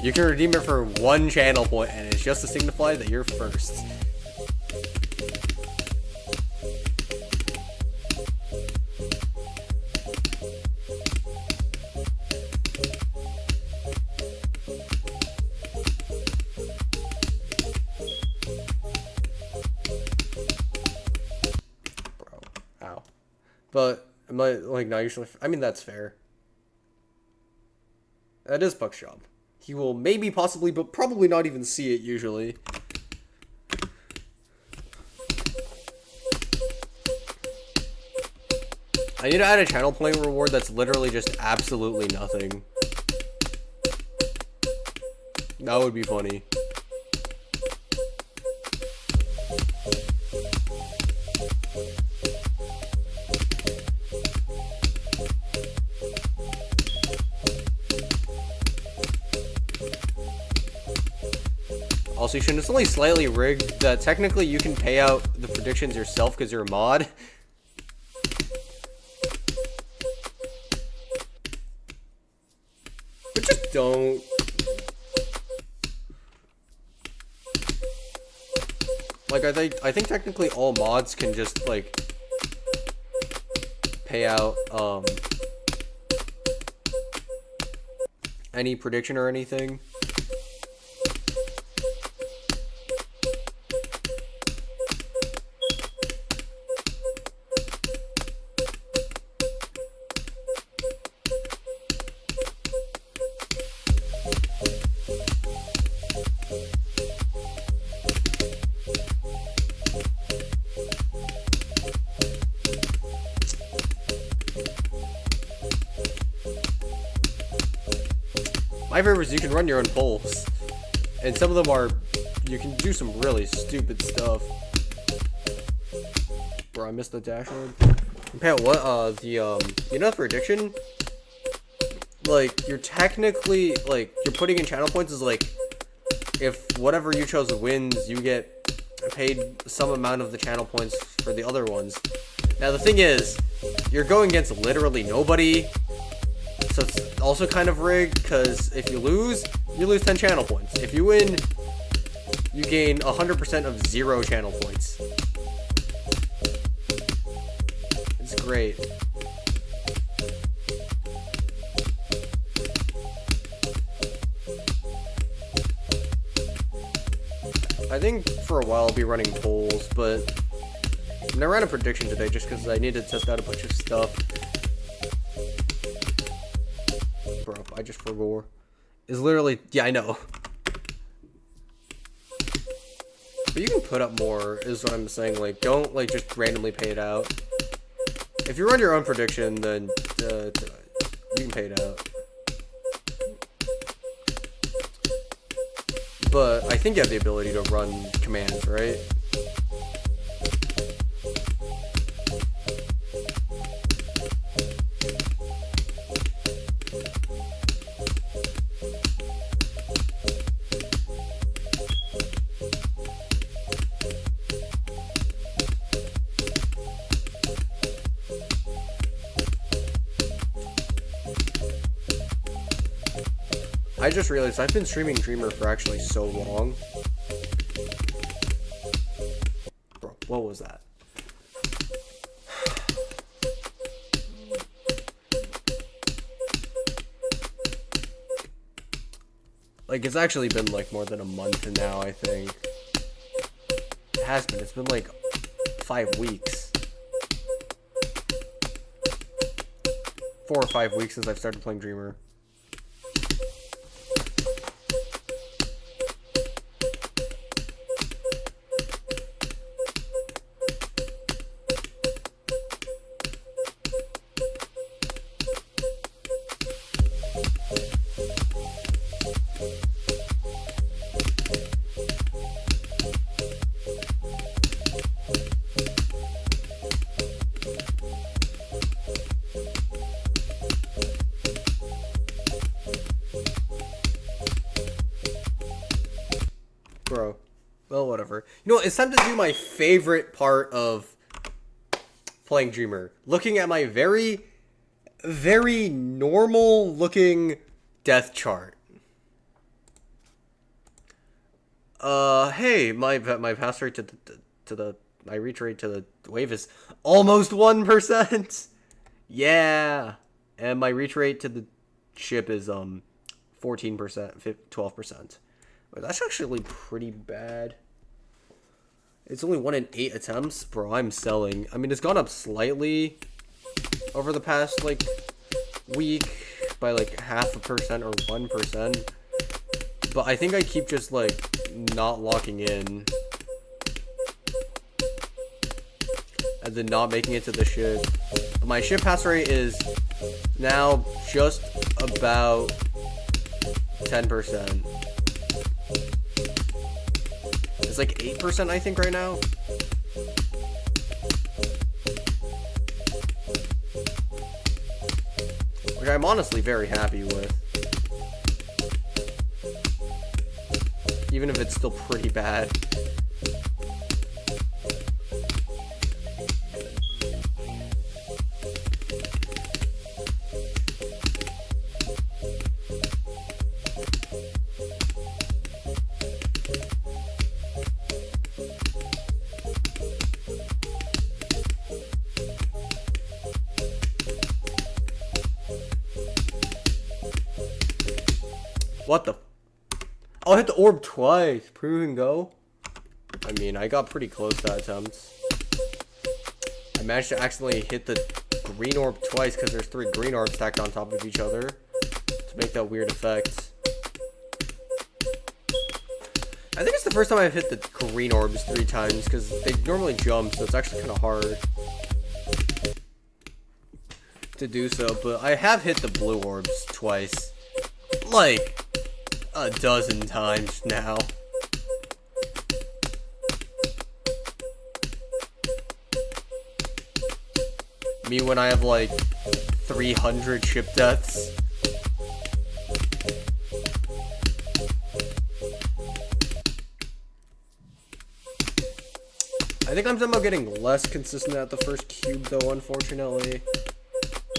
You can redeem it for 1 channel point, and it's just to signify that you're first. But am I like not usually? I mean, that's fair. That is Puck's job. He will maybe, possibly, but probably not even see it usually. I need to add a channel point reward that's literally just absolutely nothing. That would be funny. Also, Shin, it's only slightly rigged that technically you can pay out the predictions yourself because you're a mod. But just don't. Like, I think technically all mods can just, like, pay out, any prediction or anything. My favorite is you can run your own polls, and some of them are, you can do some really stupid stuff. Bro, I missed the dashboard. Pat, what, you know the prediction? Like, you're technically, like, you're putting in channel points is like, if whatever you chose wins, you get paid some amount of the channel points for the other ones. Now, the thing is, you're going against literally nobody. So it's also kind of rigged, because if you lose 10 channel points. If you win, you gain 100% of 0 channel points. It's great. I think for a while I'll be running polls, but I ran a prediction today just because I needed to test out a bunch of stuff. Bro, I just forgot. It's literally, yeah, I know. But you can put up more, is what I'm saying. Like, don't, like, just randomly pay it out. If you run your own prediction, then you can pay it out. But I think you have the ability to run commands, right? I just realized I've been streaming Dreamer for actually so long. Bro, what was that? Like, it's actually been like more than a month now, I think. It has been. It's been like 5 weeks. 4 or 5 weeks since I've started playing Dreamer. Bro. Well, whatever. You know what? It's time to do my favorite part of playing Dreamer. Looking at my very, very normal looking death chart. Hey, my pass rate my reach rate to the wave is almost 1%. Yeah. And my reach rate to the ship is 14%, 12%. That's actually pretty bad. It's only 1 in 8 attempts. Bro, I'm selling. I mean, it's gone up slightly over the past, like, week by, like, 0.5% or 1%. But I think I keep just, like, not locking in. And then not making it to the ship. My ship pass rate is now just about 10%. It's like 8%, I think, right now. which I'm honestly very happy with. Even if it's still pretty bad. What the? Oh, I hit the orb twice. Prove and go. I mean, I got pretty close that attempt. I managed to accidentally hit the green orb twice because there's 3 green orbs stacked on top of each other to make that weird effect. I think it's the first time I've hit the green orbs 3 times because they normally jump, so it's actually kind of hard to do so. But I have hit the blue orbs twice. Like a dozen times now. Me when I have like 300 ship deaths. I think I'm somehow getting less consistent at the first cube though, unfortunately.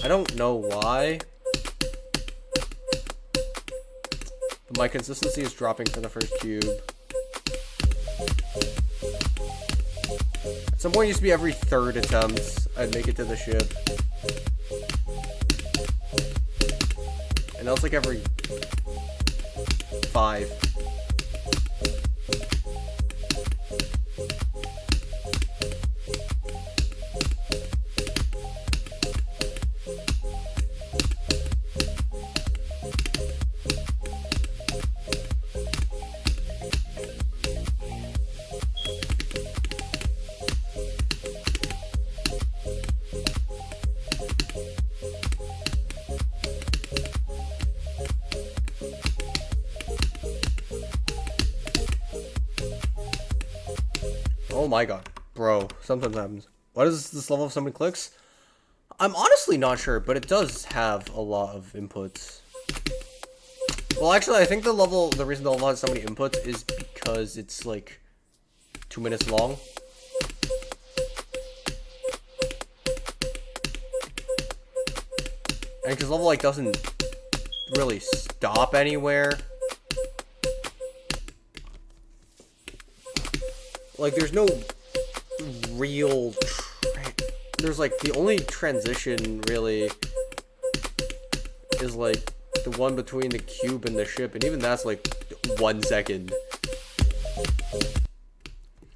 I don't know why. But my consistency is dropping for the first cube. At some point it used to be every 3rd attempt I'd make it to the ship. And now it's like every 5. Oh my god. Bro, sometimes happens. What is this level if somebody clicks? I'm honestly not sure, but it does have a lot of inputs. Well, actually, I think the reason the level has so many inputs is because it's like 2 minutes long. And because level like doesn't really stop anywhere. Like, there's no real... There's, like, the only transition, really, is, like, the one between the cube and the ship. And even that's, like, 1 second.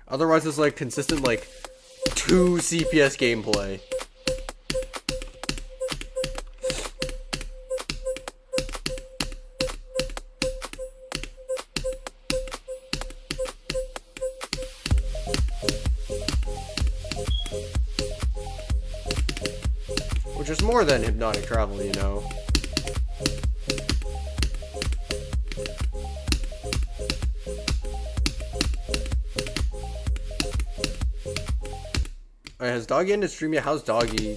Otherwise, it's, like, consistent, like, 2 CPS gameplay. Which is more than hypnotic travel, you know. Alright, has Doggy ended stream yet? How's Doggy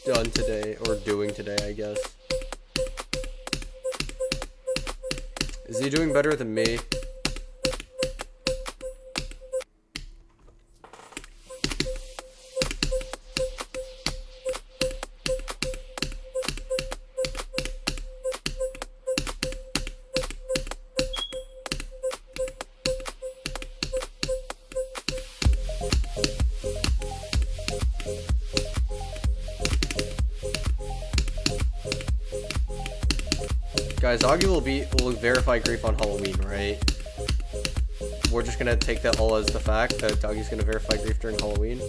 done today? Or doing today, I guess. Is he doing better than me? Guys, Doggy will verify grief on Halloween, right? We're just gonna take that all as the fact that Doggy's gonna verify grief during Halloween.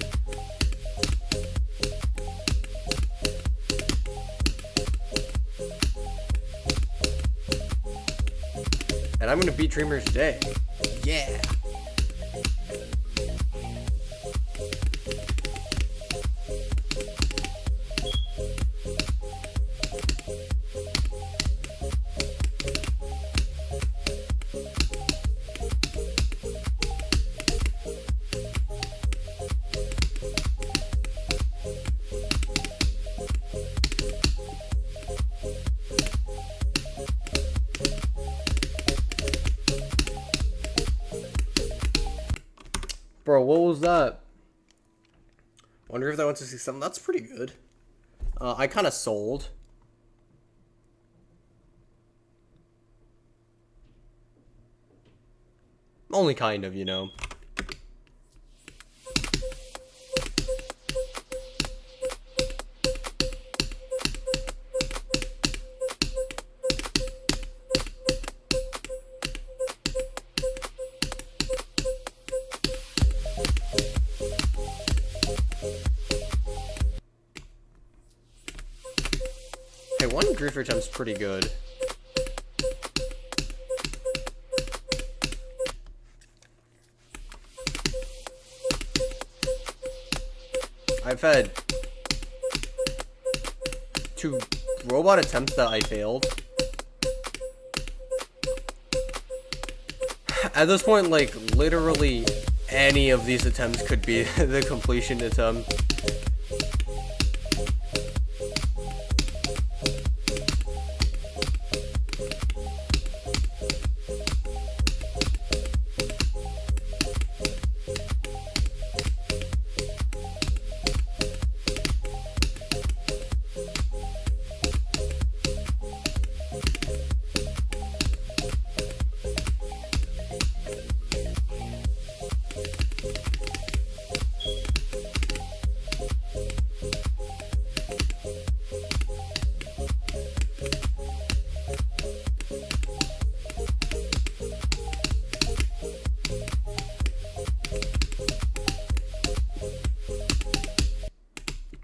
And I'm gonna beat Dreamers today. Yeah! Bro, what was that? Wonder if that went to 67. That's pretty good. I kind of sold. Only kind of, you know. Hey, one griefer attempt's pretty good. I've had 2 robot attempts that I failed. At this point, like, literally any of these attempts could be the completion attempt.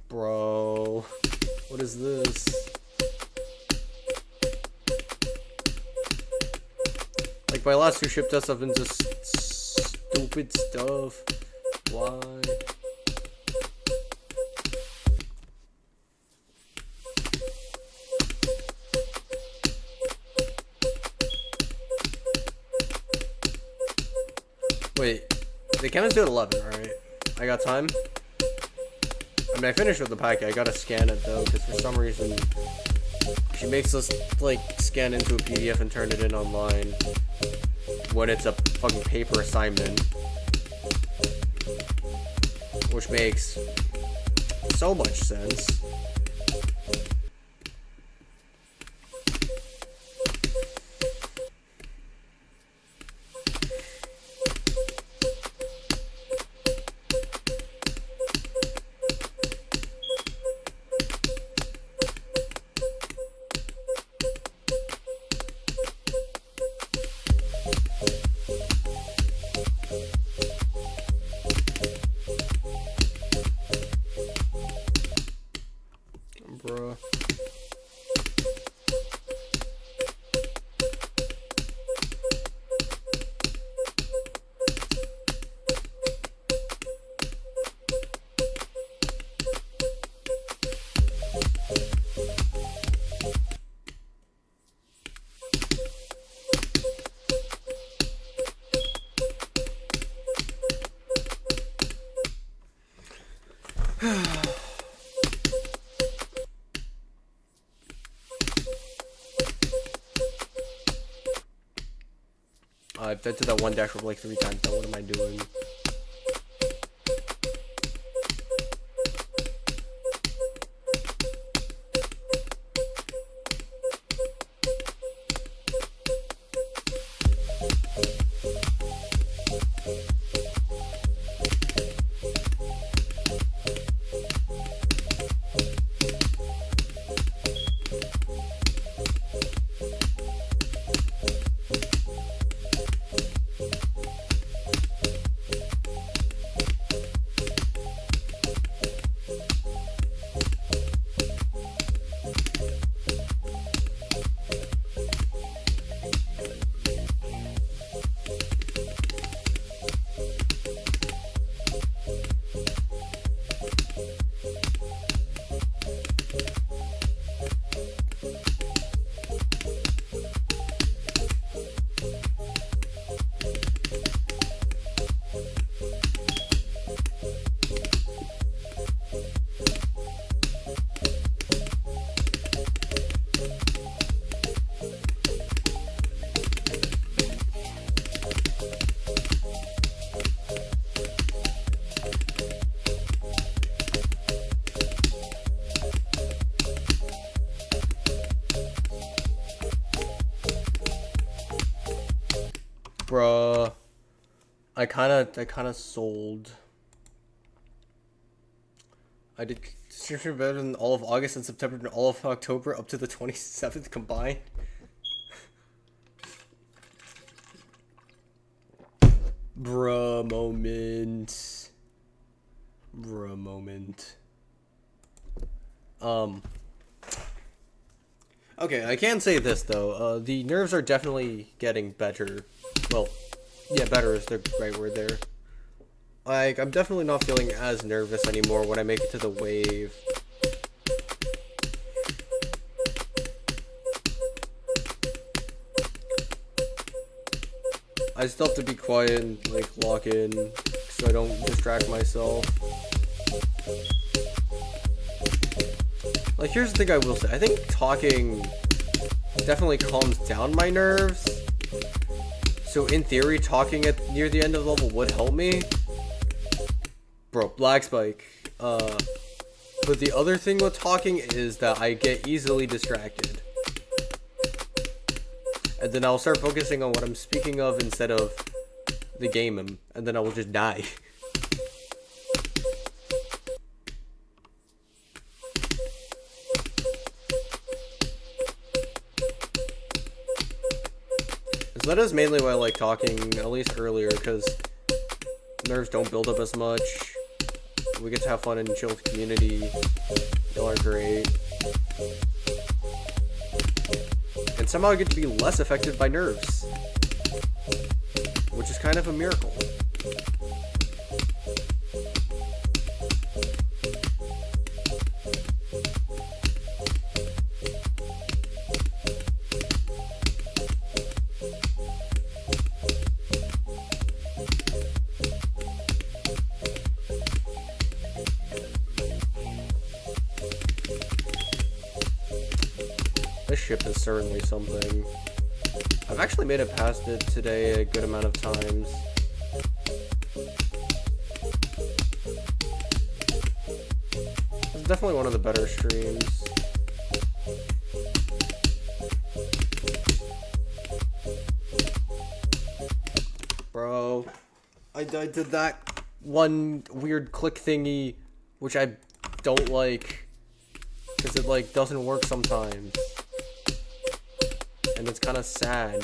Bro, what is this? Like, my last 2 ship tests have been just stupid stuff. Why? Wait, the chemist do at 11, right? I got time? I mean, I finished with the packet. I gotta scan it though, because for some reason she makes us like scan into a PDF and turn it in online when it's a fucking paper assignment, which makes so much sense. Bruh. I've done to that one dash roll like 3 times now. What am I doing? Bruh. I kinda sold. I did subscription better than all of August and September and all of October up to the 27th combined. Bruh moment. Bruh moment. Okay, I can say this though. The nerves are definitely getting better. Well, yeah, better is the right word there. Like, I'm definitely not feeling as nervous anymore when I make it to the wave. I still have to be quiet and, like, lock in so I don't distract myself. Like, here's the thing I will say. I think talking definitely calms down my nerves. So, in theory, talking at near the end of the level would help me. Bro, Black Spike. But the other thing with talking is that I get easily distracted. And then I'll start focusing on what I'm speaking of instead of the game, and then I will just die. So that is mainly why I like talking, at least earlier, because nerves don't build up as much. We get to have fun and chill with the community. Y'all are great. And somehow I get to be less affected by nerves. Which is kind of a miracle. This ship is certainly something. I've actually made it past it today a good amount of times. It's definitely one of the better streams. Bro, I did that one weird click thingy, which I don't like, because it like doesn't work sometimes. And it's kind of sad.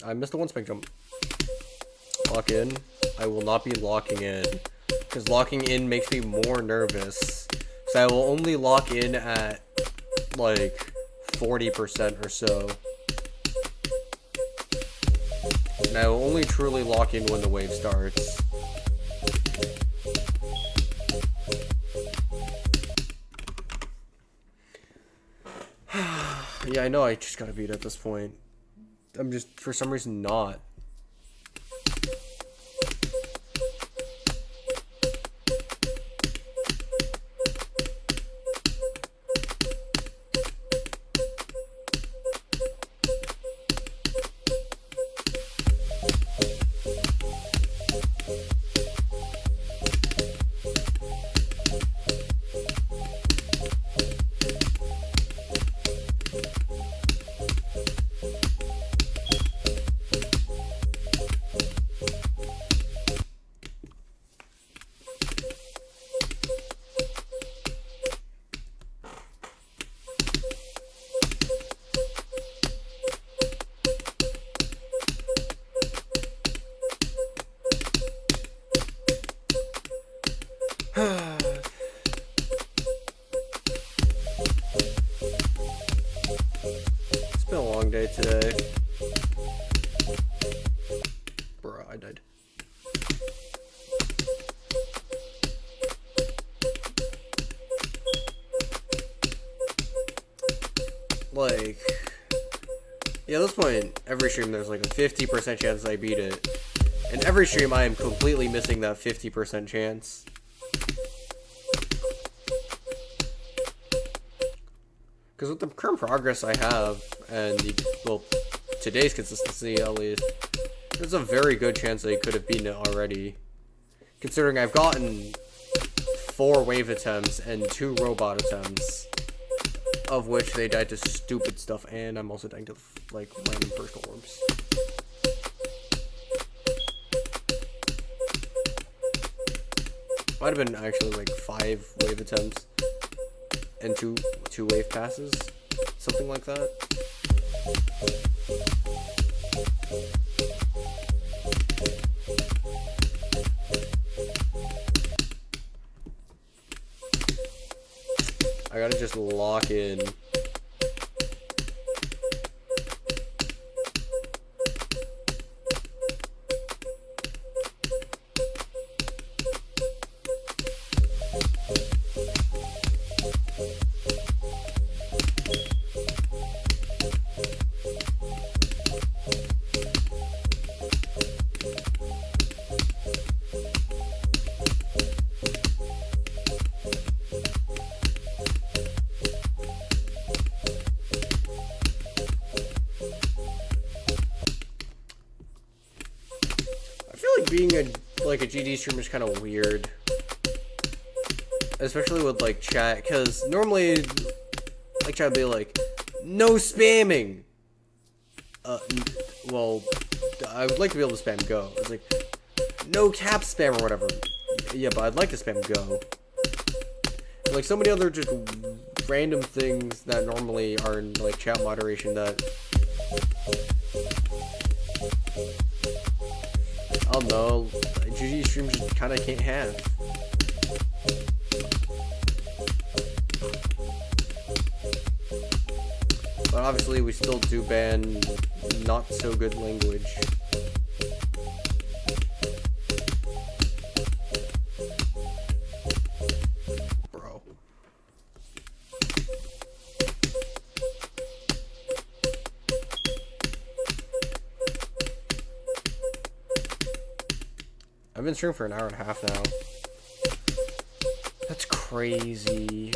I missed the one spike jump. Lock in. I will not be locking in. Because locking in makes me more nervous. So I will only lock in at, like, 40% or so. And I will only truly lock in when the wave starts. Yeah, I know I just gotta beat at this point. I'm just, for some reason, not. It's been a long day today. Bro, I died. Like, yeah, at this point, every stream there's like a 50% chance I beat it. And every stream I am completely missing that 50% chance. Because with the current progress I have, and well, today's consistency at least, there's a very good chance they could have beaten it already. Considering I've gotten 4 wave attempts and 2 robot attempts, of which they died to stupid stuff, and I'm also dying to like random first orbs. Might have been actually like 5 wave attempts and two wave passes, something like that. I gotta just lock in. Being a GD streamer is kind of weird, especially with like chat, because normally like chat would be like, no spamming. Well, I would like to be able to spam go. It's like, no cap spam or whatever. Yeah, but I'd like to spam go. And, like so many other just random things that normally are in like chat moderation that I don't know, GG streams just kind of can't have. But obviously we still do ban not so good language. Bro. I've been streaming for an hour and a half now. That's crazy.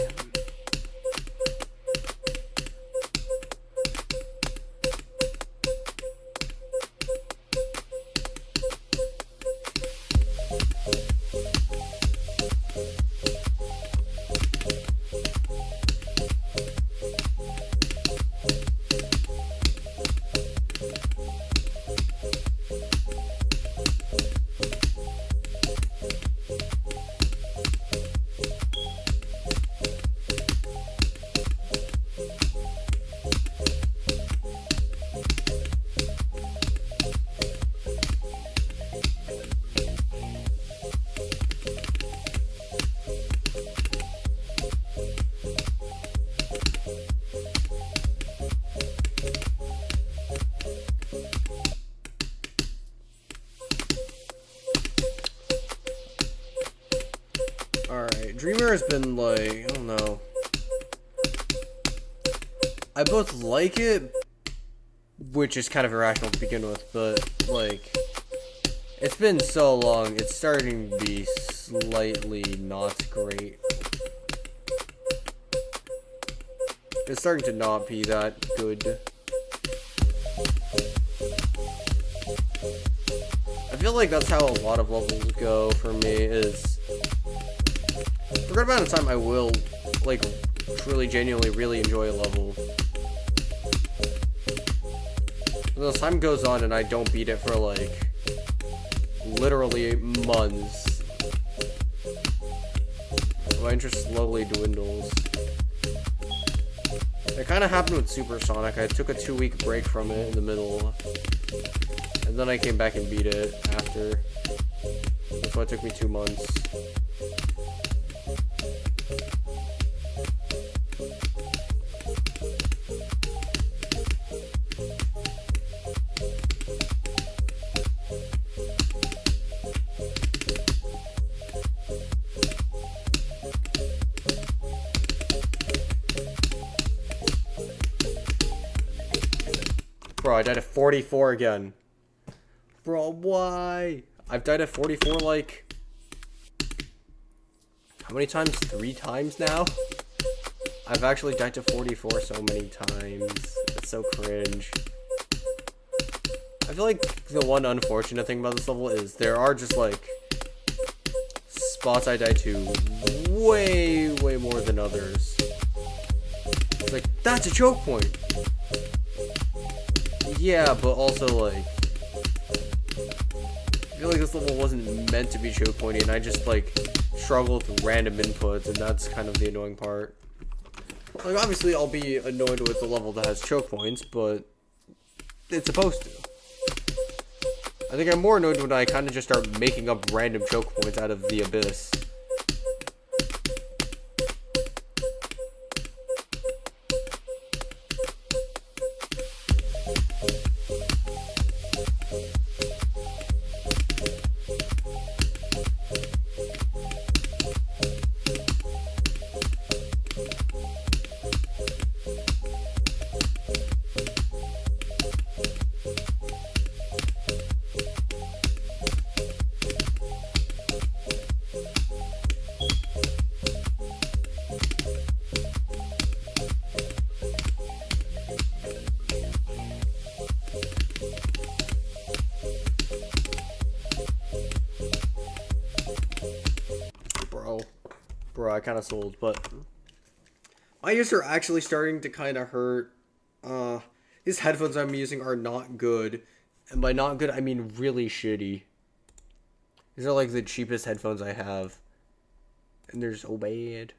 Dreamer has been like, I don't know. I both like it, which is kind of irrational to begin with, but like, it's been so long, it's starting to be slightly not great. It's starting to not be that good. I feel like that's how a lot of levels go for me, is for a good amount of time I will, like, truly, genuinely, really enjoy a level. And as time goes on and I don't beat it for, like, literally months, my interest slowly dwindles. It kind of happened with Supersonic. I took a 2-week break from it in the middle, and then I came back and beat it after. That's why it took me 2 months. Bro, I died at 44 again. Bro, why? I've died at 44 like... how many times? 3 times now? I've actually died to 44 so many times. It's so cringe. I feel like the one unfortunate thing about this level is there are just like spots I die to way more than others. It's like, that's a choke point. Yeah, but also like, I feel like this level wasn't meant to be choke pointy, and I just like struggle with random inputs, and that's kind of the annoying part. Like, obviously I'll be annoyed with the level that has choke points, but it's supposed to. I think I'm more annoyed when I kind of just start making up random choke points out of the abyss. Bro, I kind of sold, but my ears are actually starting to kind of hurt. These headphones I'm using are not good, and by not good I mean really shitty. These are like the cheapest headphones I have, and they're so bad.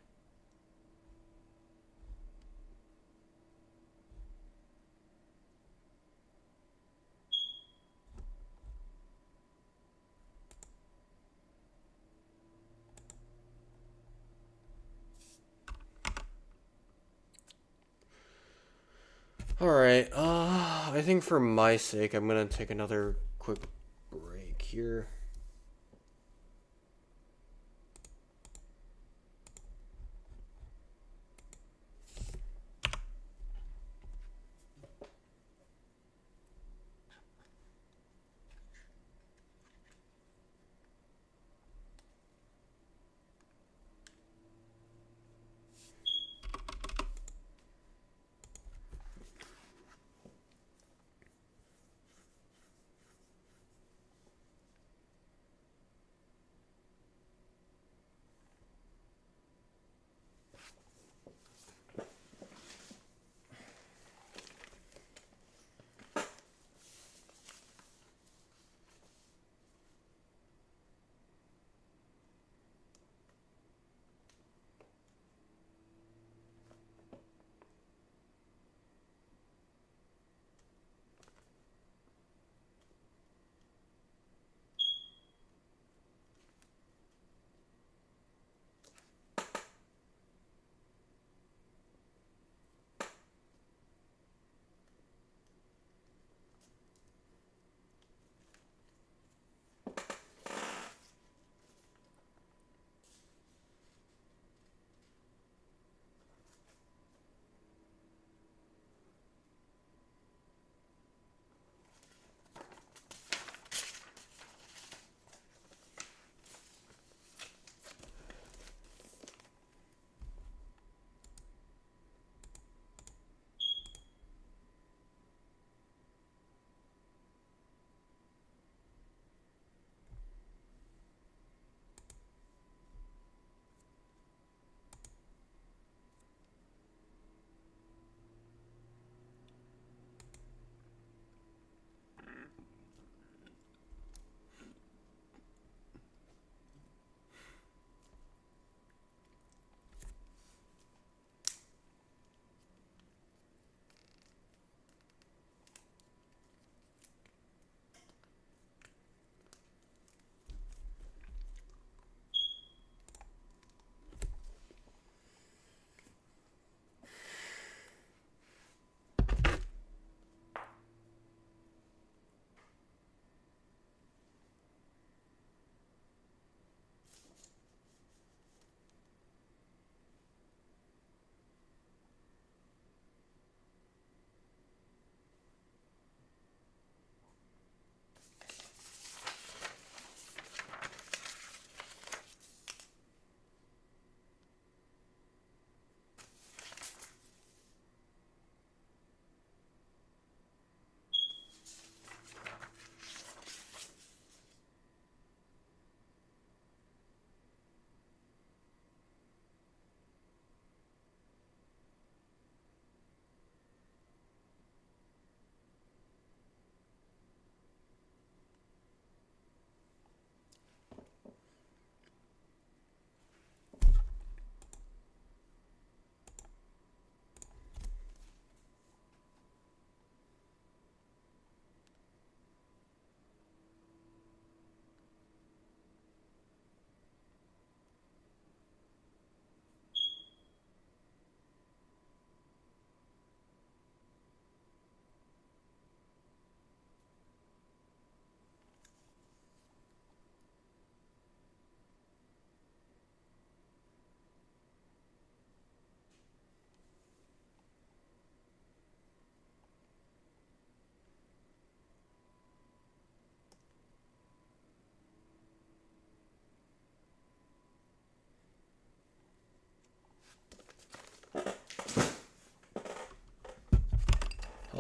Alright, I think for my sake, I'm gonna take another quick break here.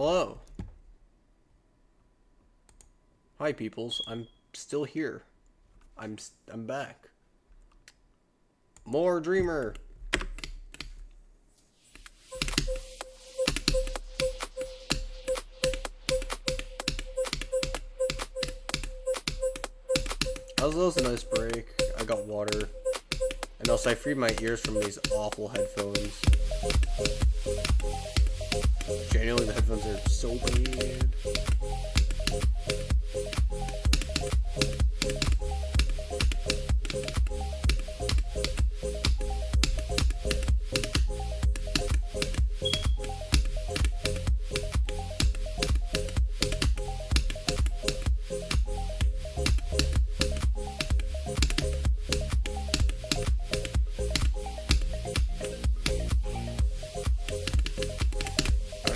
Hello. Hi, peoples. I'm still here. I'm back. More Dreamer. That was a nice break. I got water. And also I freed my ears from these awful headphones. Genuinely, the headphones are so bad.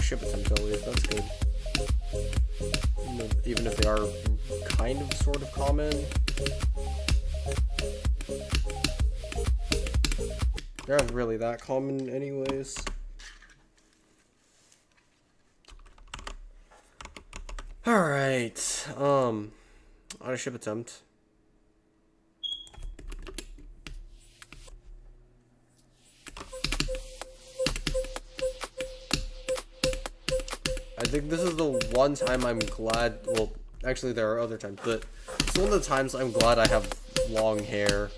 Ship attempts at least, that's good. Even if they are kind of sort of common. They're not really that common anyways. Alright. On a ship attempt. I think this is the one time I'm glad, well, actually there are other times, but it's one of the times I'm glad I have long hair.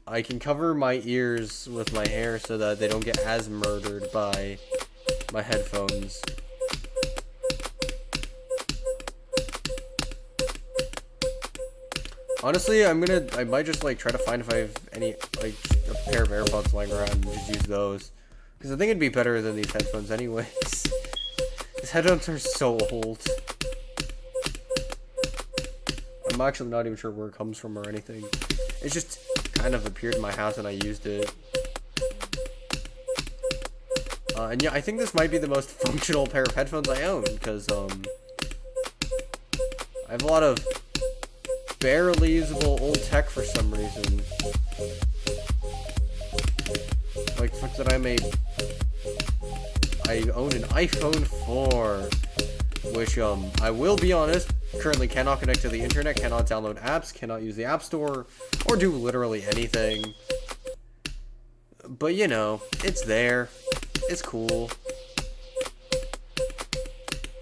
I can cover my ears with my hair so that they don't get as murdered by my headphones. Honestly, I might just like try to find if I have any, like, a pair of AirPods lying around and just use those. Because I think it'd be better than these headphones anyways. These headphones are so old. I'm actually not even sure where it comes from or anything. It just kind of appeared in my house and I used it. And yeah, I think this might be the most functional pair of headphones I own. Because, I have a lot of barely usable old tech for some reason. Like the fact that I own an iPhone 4, which, I will be honest, currently cannot connect to the internet, cannot download apps, cannot use the App Store, or do literally anything. But, you know, it's there. It's cool.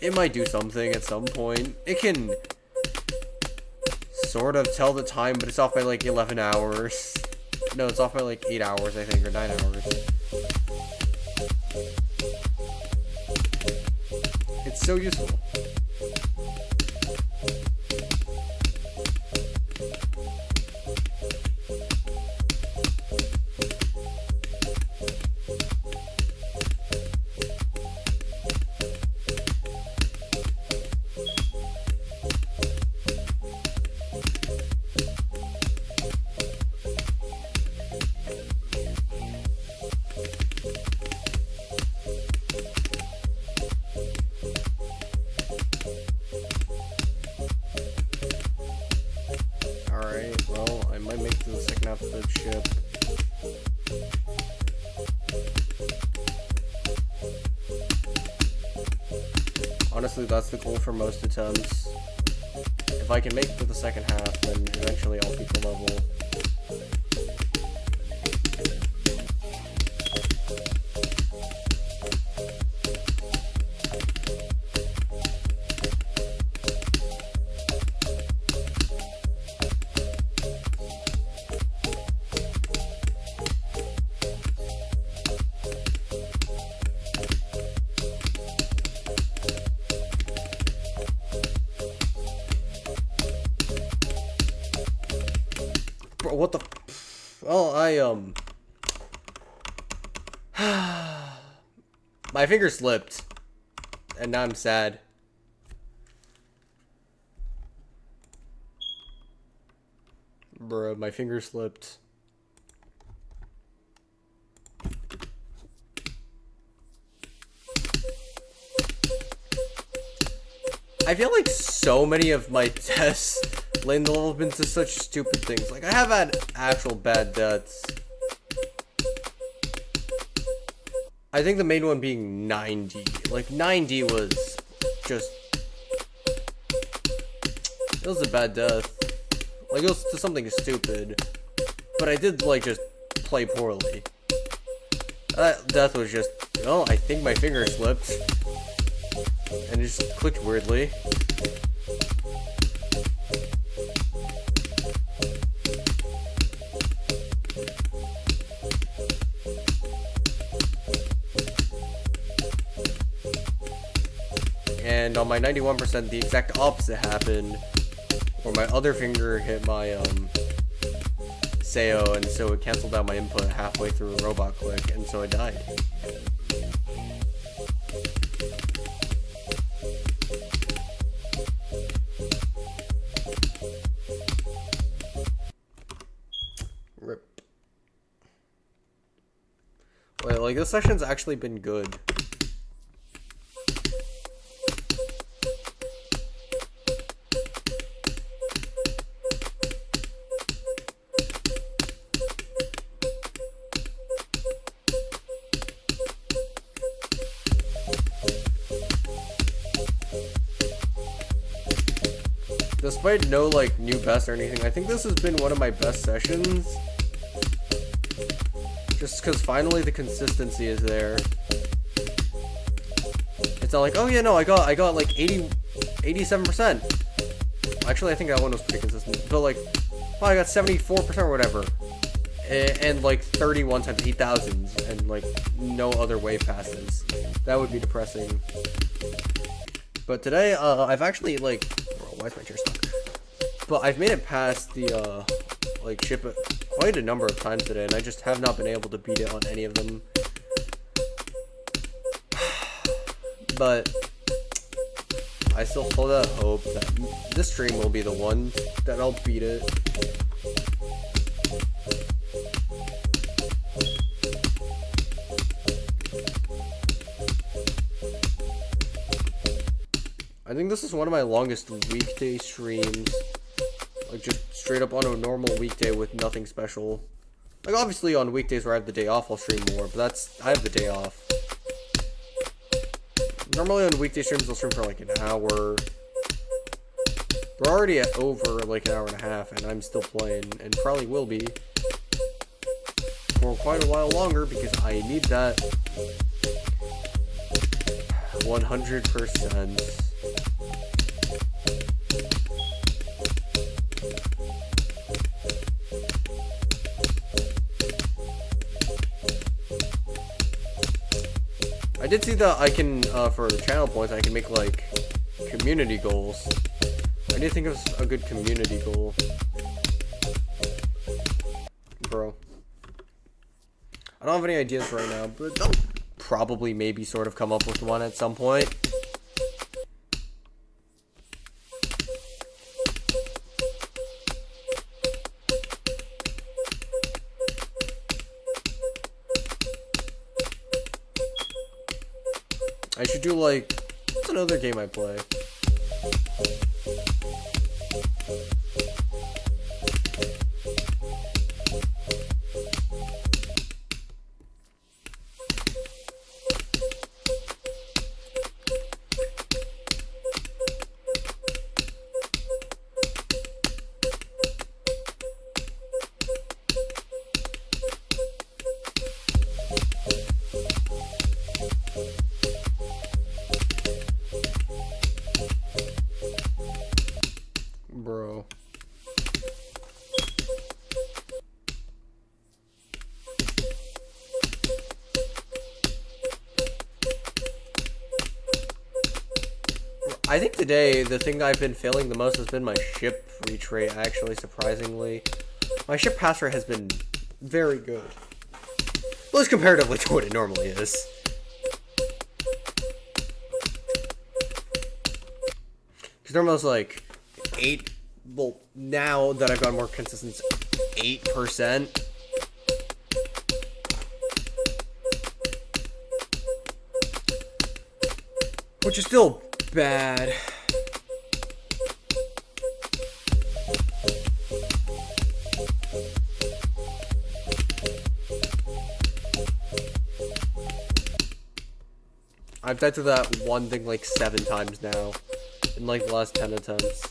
It might do something at some point. It can sort of tell the time, but it's off by like 11 hours. No, it's off by like 8 hours, I think, or 9 hours. It's so useful. Alright, well, I might make it to the second half of the ship. Honestly, that's the goal for most attempts. If I can make it to the second half, then eventually I'll beat the level. Bro, what the? Well, my finger slipped, and now I'm sad. Bro, my finger slipped. I feel like so many of my tests lay in the level have been to such stupid things. Like, I have had actual bad deaths. I think the main one being 90. Like, 90 was just... It was a bad death. Like, it was to something stupid. But I did, like, just play poorly. That death was just... Oh, I think my finger slipped. And it just clicked weirdly. And on my 91%, the exact opposite happened, where my other finger hit my Sayo, and so it canceled out my input halfway through a robot click, and so I died. Rip. Wait, like, this session's actually been good. Despite no, like, new best or anything, I think this has been one of my best sessions. Just because finally the consistency is there. It's not like, oh yeah, no, I got like 87%. Actually, I think that one was pretty consistent. But like, oh, I got 74% or whatever. And like 31 times 8,000 and like no other wave passes. That would be depressing. But today, I've actually like... Why is my chair stuck? But I've made it past the, like, ship quite a number of times today, and I just have not been able to beat it on any of them. But I still hold out hope that this stream will be the one that I'll beat it. I think this is one of my longest weekday streams. Like, just straight up on a normal weekday with nothing special. Like, obviously on weekdays where I have the day off, I'll stream more, but I have the day off. Normally on weekday streams, I'll stream for like an hour. We're already at over like an hour and a half, and I'm still playing, and probably will be for quite a while longer, because I need that 100%. I did see that I can, for channel points, I can make, like, community goals. I need to think of a good community goal. Bro. I don't have any ideas right now, but I'll probably maybe sort of come up with one at some point. I should do, like, what's another game I play? Bro. I think today, the thing I've been failing the most has been my ship reach rate, actually, surprisingly. My ship pass rate has been very good. Well, it's comparatively to what it normally is. Because normally it's like 8, well, now that I've got more consistent, 8%. Which is still bad. I've died to that one thing like 7 times now. In like the last 10 attempts.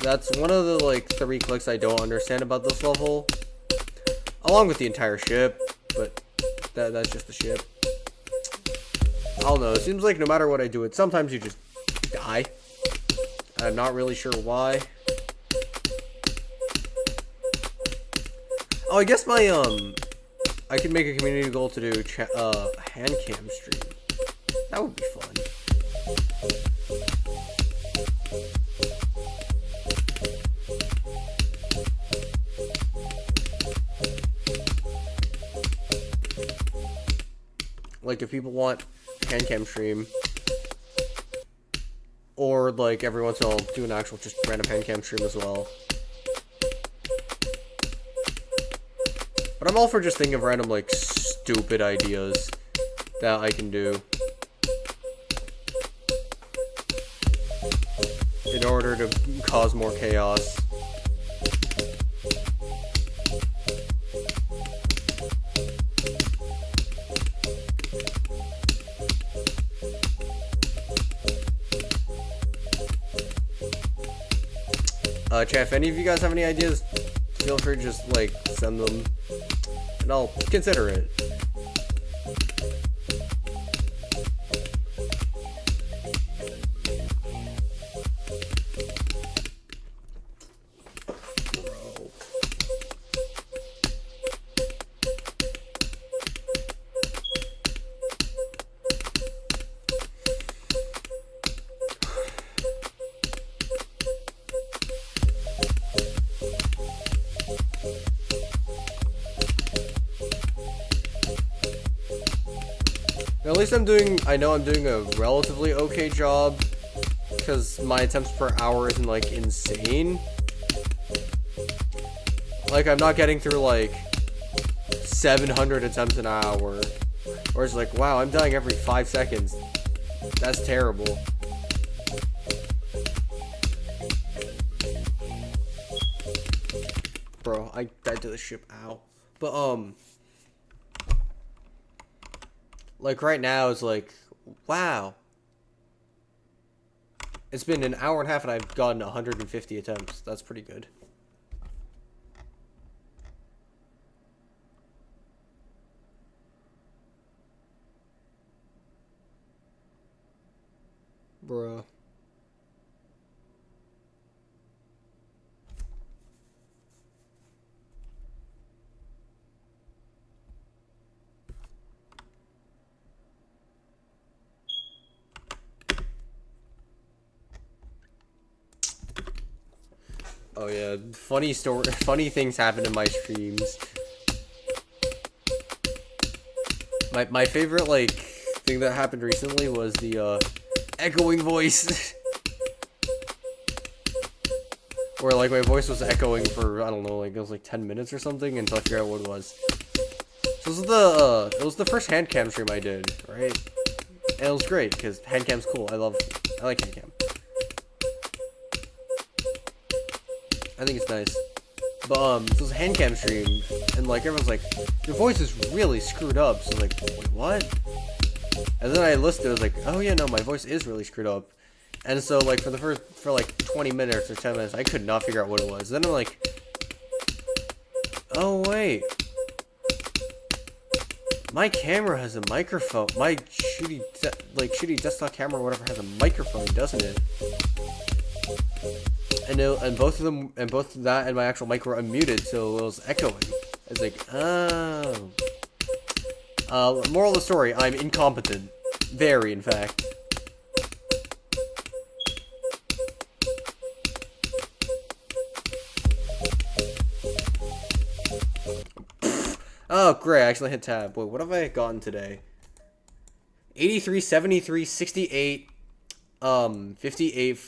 That's one of the like 3 clicks I don't understand about this level. Along with the entire ship. But that's just the ship. I don't know. It seems like no matter what I do, sometimes you just die. I'm not really sure why. Oh, I guess my, I could make a community goal to do, hand cam stream. That would be fun. Like, if people want hand cam stream, or, like, every once in a while do an actual just random hand cam stream as well. But I'm all for just thinking of random, like, stupid ideas that I can do in order to cause more chaos. Chat, if any of you guys have any ideas, feel free to just, like, send them, and I'll consider it. At least I know I'm doing a relatively okay job, because my attempts per hour isn't, like, insane. Like, I'm not getting through, like, 700 attempts an hour. Or it's like, wow, I'm dying every 5 seconds. That's terrible. Bro, I died to the ship, ow. But, like, right now, it's like, wow. It's been an hour and a half and I've gotten 150 attempts. That's pretty good. Bruh. Oh yeah, funny things happen in my streams. My favorite, like, thing that happened recently was the echoing voice. Where, like, my voice was echoing for, I don't know, like, it was like 10 minutes or something until I figured out what it was. So this was it was the first hand cam stream I did, right? And it was great because hand cam's cool. I like hand cam. I think it's nice. But, this was a hand cam stream, and, like, everyone's like, your voice is really screwed up. So, like, wait, what? And then I listened, it was like, oh yeah, no, my voice is really screwed up. And so, like, for like 20 minutes or 10 minutes, I could not figure out what it was. Then I'm like, oh wait. My camera has a microphone. My shitty desktop camera or whatever has a microphone, doesn't it? And both of them, and both that and my actual mic were unmuted, so it was echoing. It's like, oh. Moral of the story, I'm incompetent. Very, in fact. Oh, great, I actually hit tab. Wait, what have I gotten today? 83, 73, 68, 58...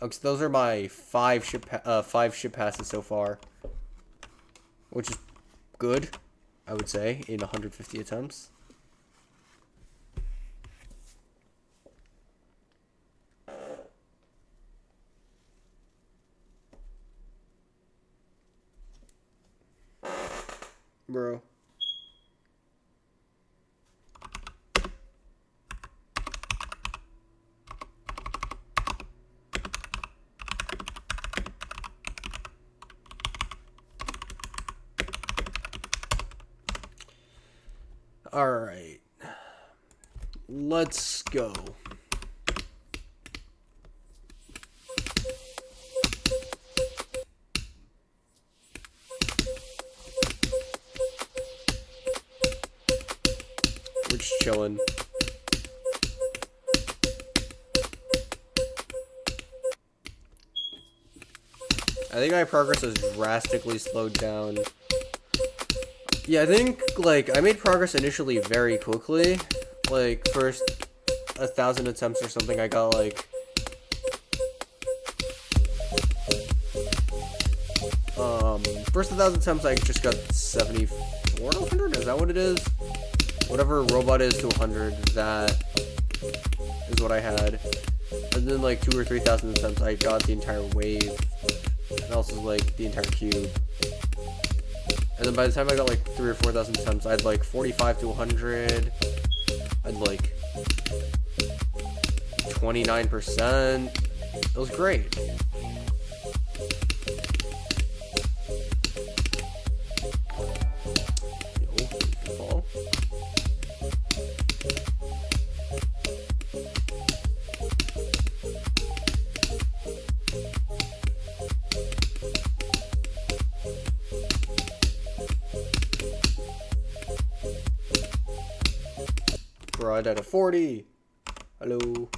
Okay, so those are my 5 ship passes so far, which is good, I would say, in 150 attempts. Bro. Alright. Let's go. We're just chilling. I think my progress has drastically slowed down. Yeah, I think, like, I made progress initially very quickly. Like, first 1,000 attempts or something, I got, like... First 1,000 attempts, I just got 74 to 100? Is that what it is? Whatever robot is to 100, that is what I had. And then, like, 2,000 or 3,000 attempts, I got the entire wave. And also, like, the entire cube. And then by the time I got, like, 3,000 or 4,000 attempts, I had, like, 45 to 100. I'd, like, 29%. It was great. Right at a 40. Hello.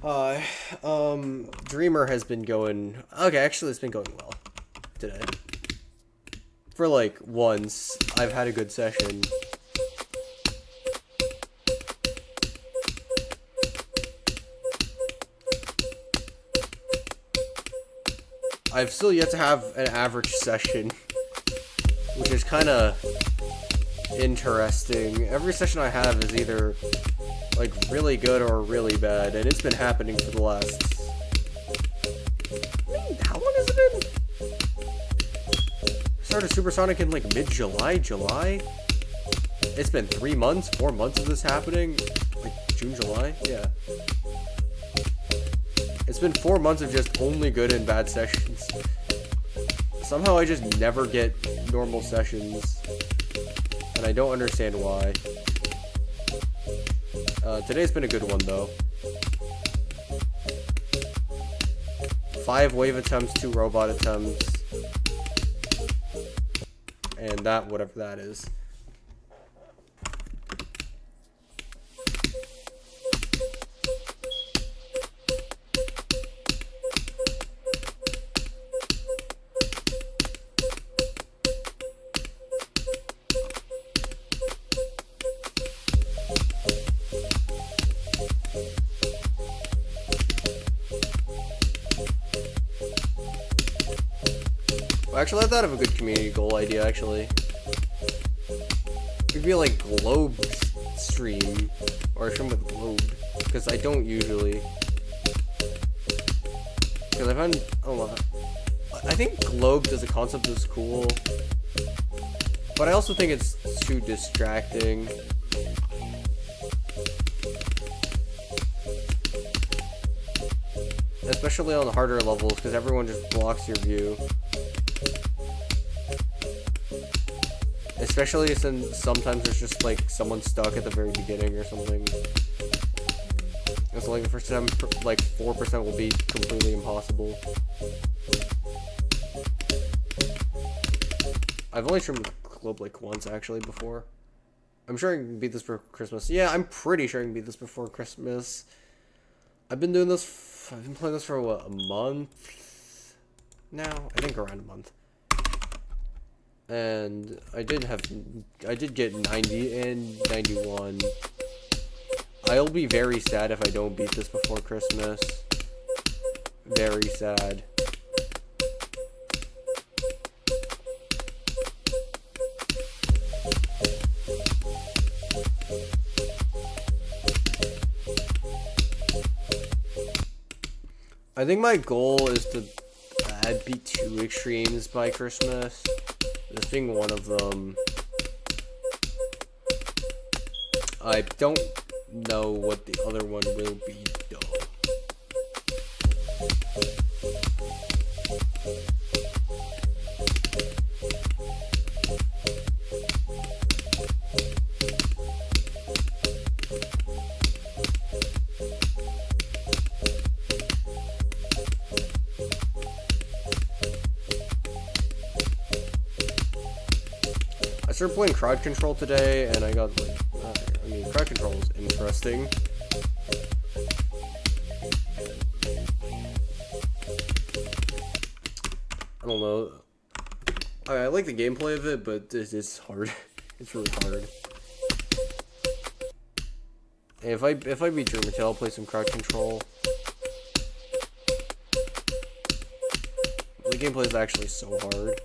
Hi. Dreamer has been going. Okay, actually, it's been going well today. For like once, I've had a good session. I've still yet to have an average session, which is kind of interesting. Every session I have is either like really good or really bad, and it's been happening for the last... How long has it been? I started Supersonic in like mid-July, July? It's been 3 months, 4 months of this happening? Like June, July? Yeah. It's been 4 months of just only good and bad sessions. Somehow I just never get normal sessions, and I don't understand why. Today's been a good one though. 5 wave attempts, 2 robot attempts, and that, whatever that is. Actually, I thought of a good community goal idea, actually. It'd be like Globe stream, or a stream with Globe, because I don't usually. Because I find, I think Globe as a concept is cool, but I also think it's too distracting. Especially on the harder levels, because everyone just blocks your view. Especially since sometimes there's just like someone stuck at the very beginning or something. And so like the first time, like 4% will be completely impossible. I've only streamed Globe like once actually before. I'm sure I can beat this for Christmas. Yeah, I'm pretty sure I can beat this before Christmas. I've been doing this, I've been playing this for what, a month now? I think around a month. And I did get 90 and 91. I'll be very sad if I don't beat this before Christmas. Very sad. I think my goal is to beat 2 extremes by Christmas. This being one of them. I don't know what the other one will be, though. started playing crowd control today, and I got like, I mean, crowd control is interesting. I don't know. I like the gameplay of it, but it's hard. It's really hard. And if I beat German Tail, I'll play some crowd control. The gameplay is actually so hard.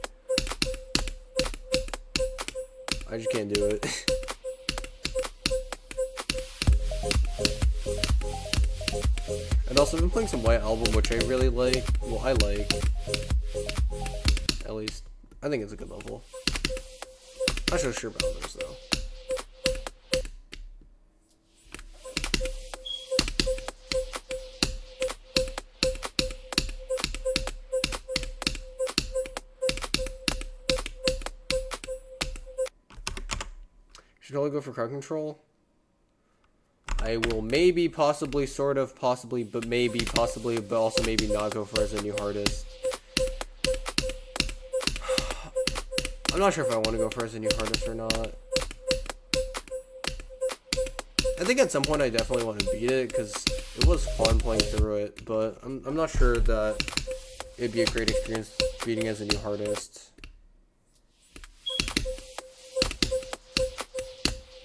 I just can't do it. And also, I've been playing some White Album, which I really like. Well, I like. At least, I think it's a good level. Not so sure about others, though. Should probably go for crowd control. I will maybe, possibly, sort of, possibly, but maybe, possibly, but also maybe not go for as a new hardest. I'm not sure if I want to go for as a new hardest or not. I think at some point I definitely want to beat it, because it was fun playing through it, but I'm not sure that it'd be a great experience beating as a new hardest.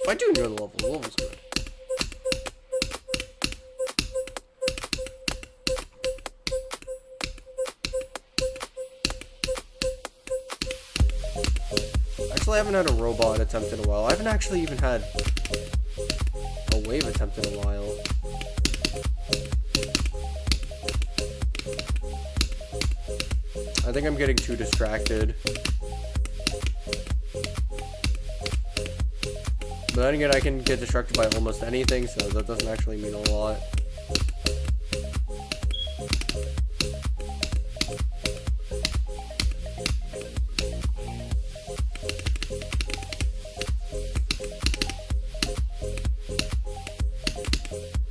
I do enjoy the level. The level's good. Actually, I haven't had a robot attempt in a while. I haven't actually even had a wave attempt in a while. I think I'm getting too distracted. But then again, I can get distracted by almost anything, so that doesn't actually mean a lot.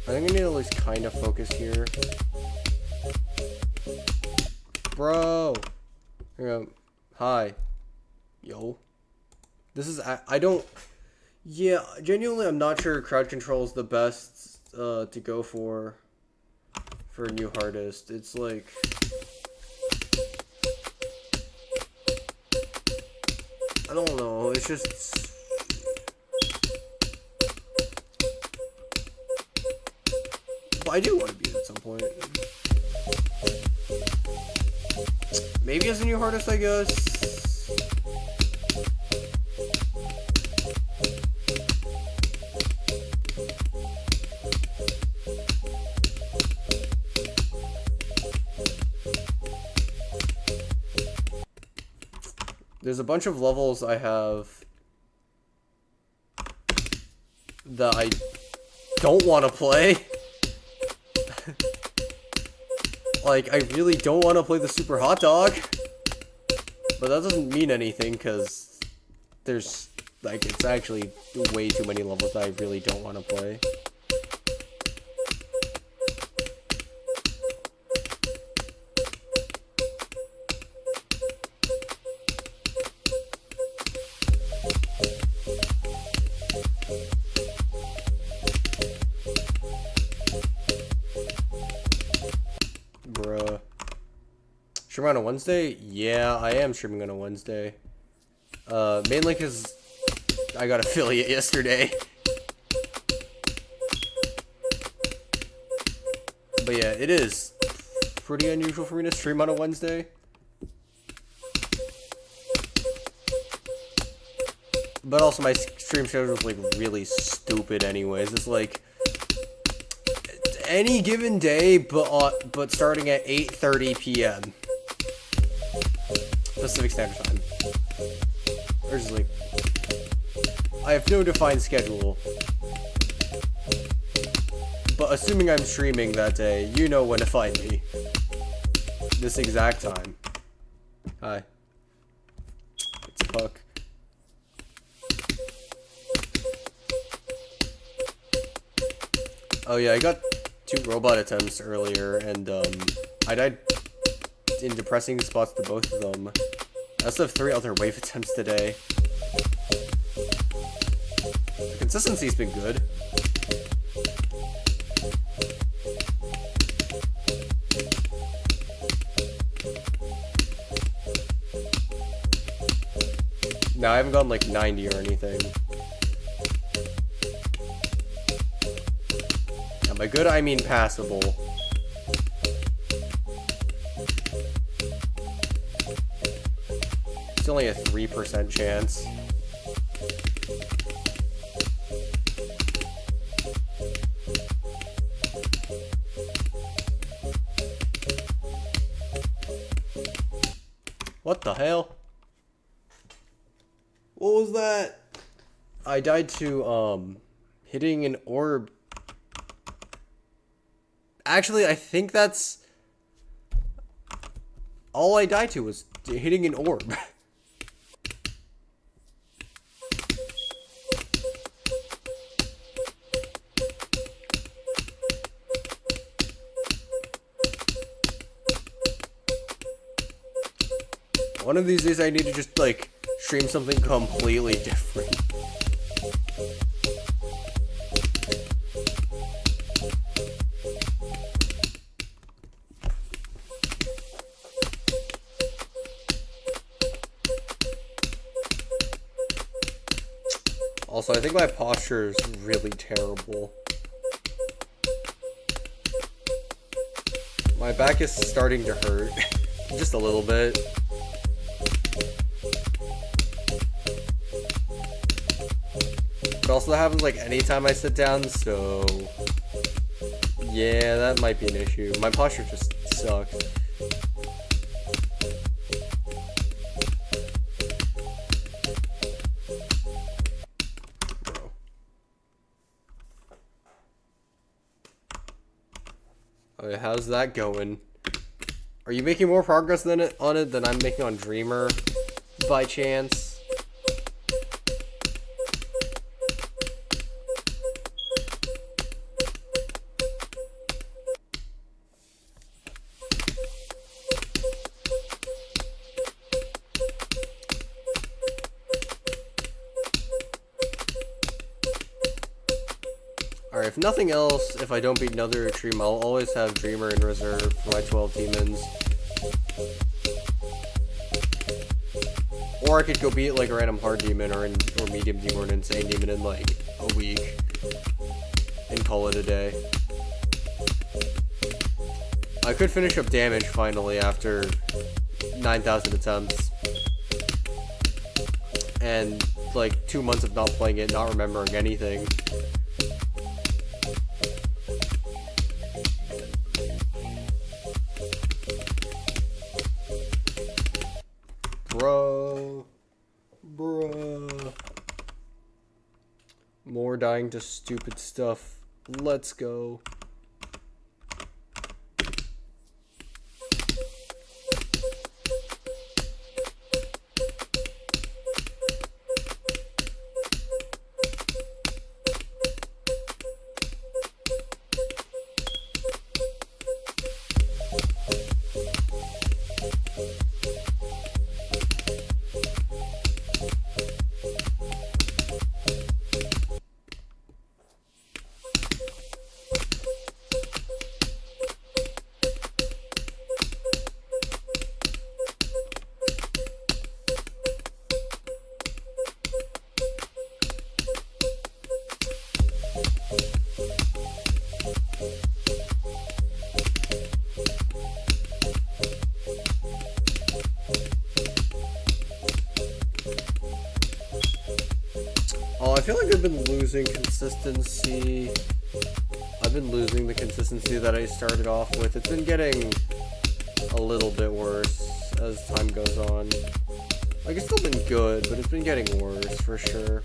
I think I need to at least kind of focus here. Bro! Here we go. Hi. Yo. This is... I don't... Yeah, genuinely, I'm not sure crowd control is the best to go for a new hardest. It's like... I don't know, it's just... But I do want to beat it at some point. Maybe as a new hardest, I guess. There's a bunch of levels I have that I don't want to play. Like, I really don't want to play the Super Hot Dog. But that doesn't mean anything, because there's, like, it's actually way too many levels that I really don't want to play. Bruh. Stream on a Wednesday? Yeah, I am streaming on a Wednesday. Mainly because I got affiliate yesterday. But yeah, it is pretty unusual for me to stream on a Wednesday. But also my stream schedule is like really stupid anyways. It's like any given day, but starting at 8:30 p.m. Pacific Standard Time. Or just like, I have no defined schedule. But assuming I'm streaming that day, you know when to find me. This exact time. Hi. It's Puck. Oh yeah, I got 2 robot attempts earlier, and I died in depressing spots to both of them. I also have 3 other wave attempts today. Consistency's been good. No, I haven't gone like 90 or anything. And by good, I mean passable. It's only a 3% chance. What the hell? What was that? I died to, hitting an orb. Actually, I think that's... all I died to was hitting an orb. One of these days I need to just, like, stream something completely different. Also, I think my posture is really terrible. My back is starting to hurt. Just a little bit. But also that happens like anytime I sit down, so... yeah, that might be an issue. My posture just sucks. Bro. Okay, how's that going? Are you making more progress on it than I'm making on Dreamer, by chance? Alright, if nothing else, if I don't beat another Dream, I'll always have Dreamer in reserve for my 12 demons. Or I could go beat like a random hard demon or medium demon or an insane demon in like a week. And call it a day. I could finish up damage finally after 9,000 attempts. And like 2 months of not playing it, not remembering anything. Bruh. More dying to stupid stuff. Let's go. Oh, I feel like I've been losing consistency. I've been losing the consistency that I started off with. It's been getting a little bit worse as time goes on. Like, it's still been good, but it's been getting worse for sure.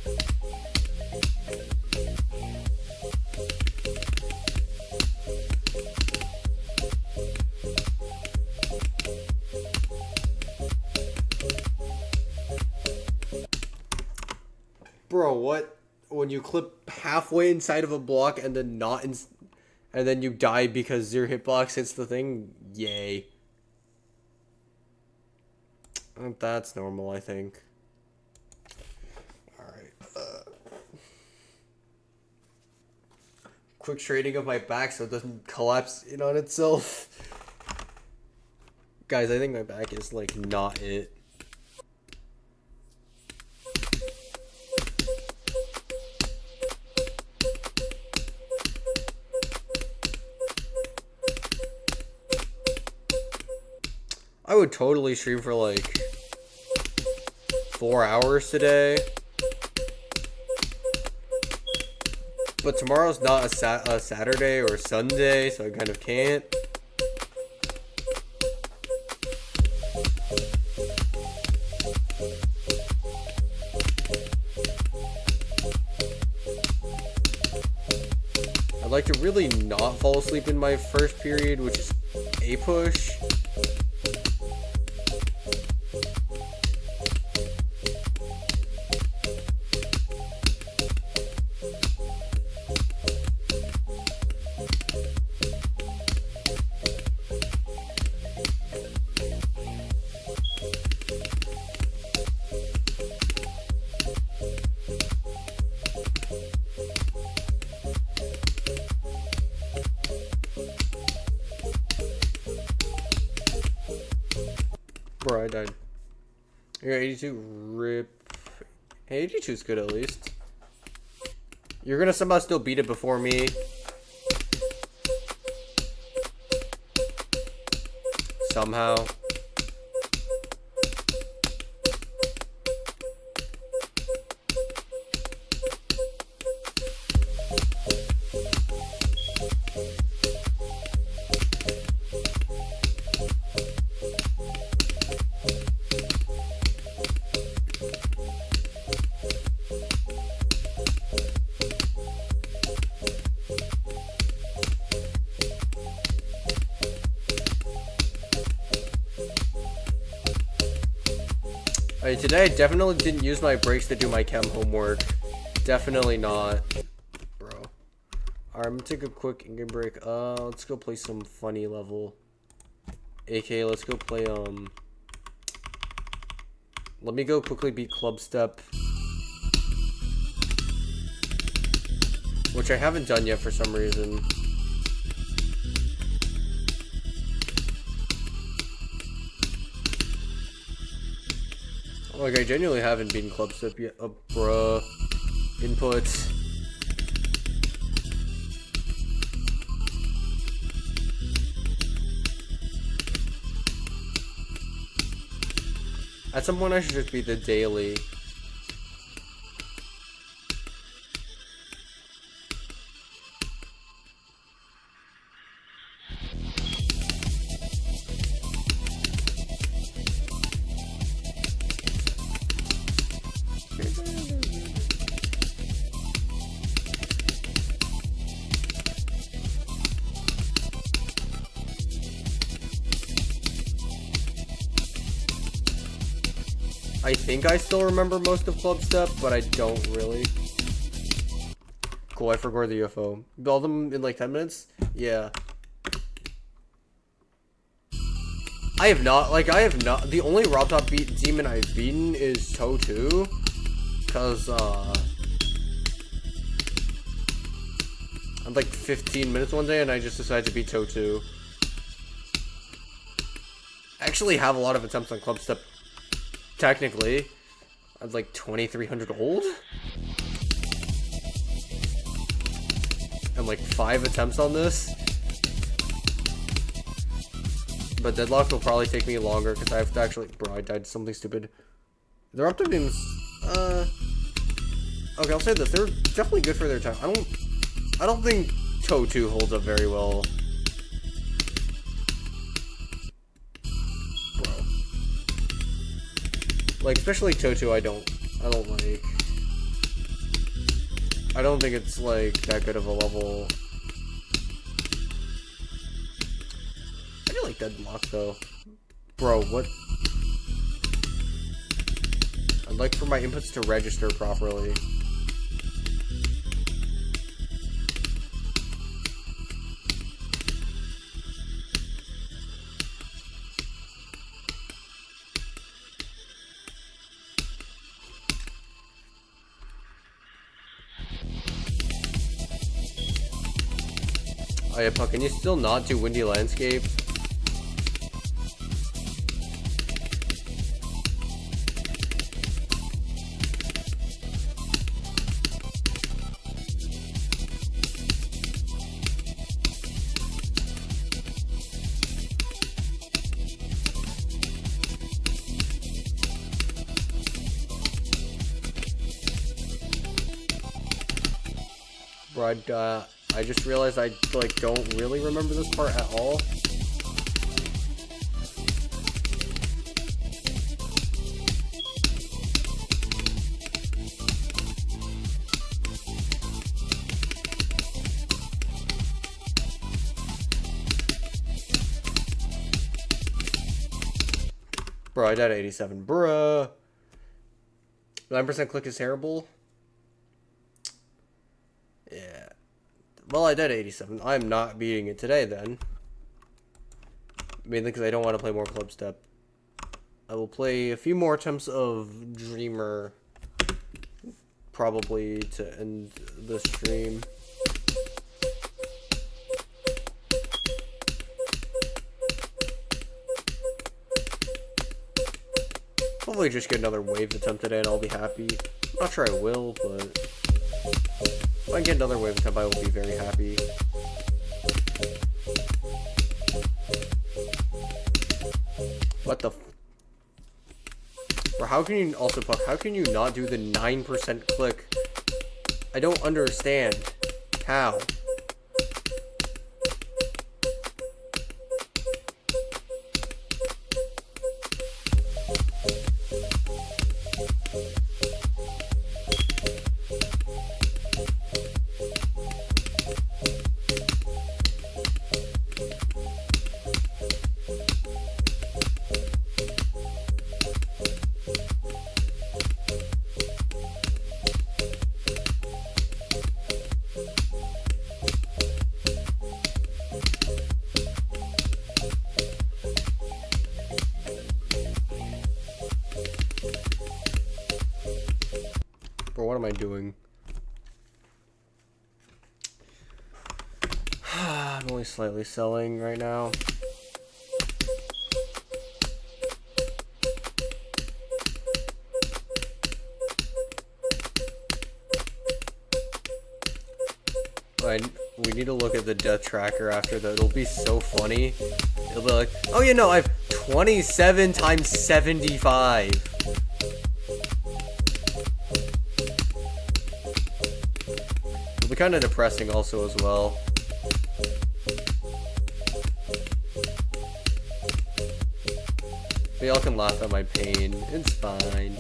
Bro, what? When you clip halfway inside of a block and then not in, and then you die because your hitbox hits the thing? Yay. That's normal, I think. Alright. quick straightening of my back so it doesn't collapse in on itself. Guys, I think my back is like not it. I would totally stream for like 4 hours today. But tomorrow's not a Saturday or Sunday, so I kind of can't. I'd like to really not fall asleep in my first period, which is a push. Bro, I died. You're 82, rip. Hey, 82 is good at least. You're gonna somehow still beat it before me. Somehow. Alright, today I definitely didn't use my breaks to do my chem homework. Definitely not. Bro. Alright, I'm gonna take a quick in-game break. Let's go play some funny level. AK, let's go play, let me go quickly beat Club Step. Which I haven't done yet for some reason. Like, I genuinely haven't beaten Club Step yet. Oh, bruh. Inputs. At some point, I should just beat the daily. I think I still remember most of Club Step, but I don't really. Cool, I forgot the UFO. Build them in like 10 minutes? Yeah. I have not, the only Rob Top demon I've beaten is Toe 2. Cause, I'm like 15 minutes one day and I just decided to beat Toe 2. I actually have a lot of attempts on Club Step. Technically, I'm like 2,300 old. And like 5 attempts on this. But Deadlock will probably take me longer because I have to actually. Bro, I died to something stupid. The Raptor names. Okay, I'll say this. They're definitely good for their time. I don't think Toe 2 holds up very well. Like, especially Toe 2, I don't like. I don't think it's, like, that good of a level. I do like Deadlock, though. Bro, what? I'd like for my inputs to register properly. yeah, Puck, can you still not do Windy Landscape? Bro, I just realized I like don't really remember this part at all. Bro, I died at 87. Bruh. 9% click is terrible. Yeah. Well, I died at 87. I'm not beating it today then. Mainly because I don't want to play more Club Step. I will play a few more attempts of Dreamer. Probably to end the stream. Hopefully just get another wave attempt today and I'll be happy. I'm not sure I will, but if I get another wave attempt, I will be very happy. What the Bro, how can you also, Puck, how can you not do the 9% click? I don't understand. How? Bro, what am I doing? I'm only slightly selling right now. We need to look at the death tracker after that. It'll be so funny. It'll be like, oh yeah, no, I have 27 times 75. It'll be kind of depressing also as well. But y'all can laugh at my pain. It's fine.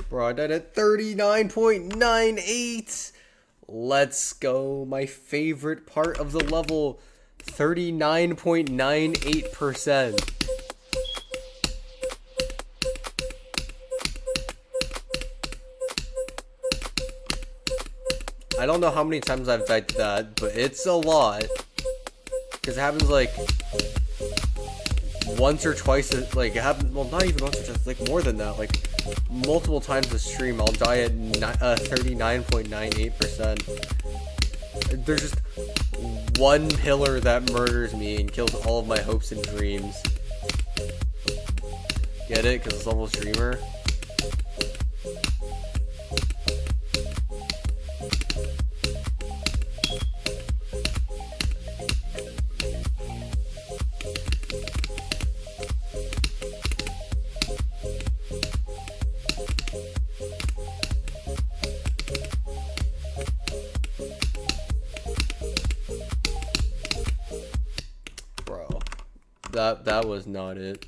Bro, I died at 39.98. Let's go. My favorite part of the level, 39.98%. I don't know how many times I've died to that, but it's a lot. Because it happens like once or twice, like it happens, well, not even once or twice, like more than that, like multiple times a stream. I'll die at 39.98%. There's just one pillar that murders me and kills all of my hopes and dreams. Get it? Because it's almost Dreamer. That was not it.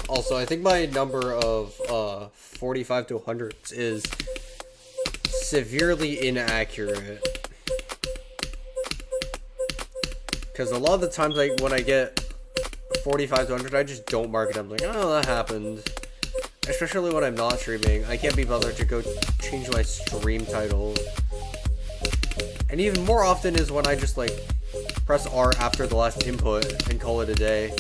Also, I think my number of 45 to 100 is severely inaccurate. Because a lot of the times when I get 45 to 100, I just don't mark it. I'm like, oh, that happened. Especially when I'm not streaming. I can't be bothered to go change my stream title. And even more often is when I just like press R after the last input and call it a day.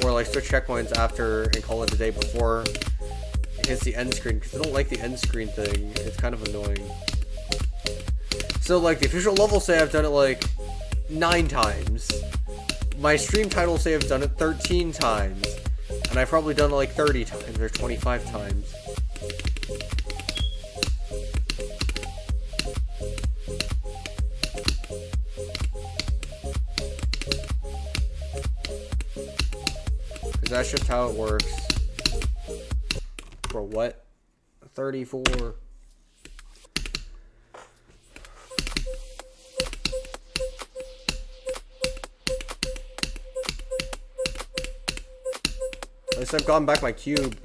Or like switch checkpoints after and call it a day before it hits the end screen. Because I don't like the end screen thing. It's kind of annoying. So like the official level say I've done it like 9 times. My stream title say I've done it 13 times. And I've probably done it like 30 times or 25 times. Because that's just how it works. For what? 34. At least I've gotten back my cube.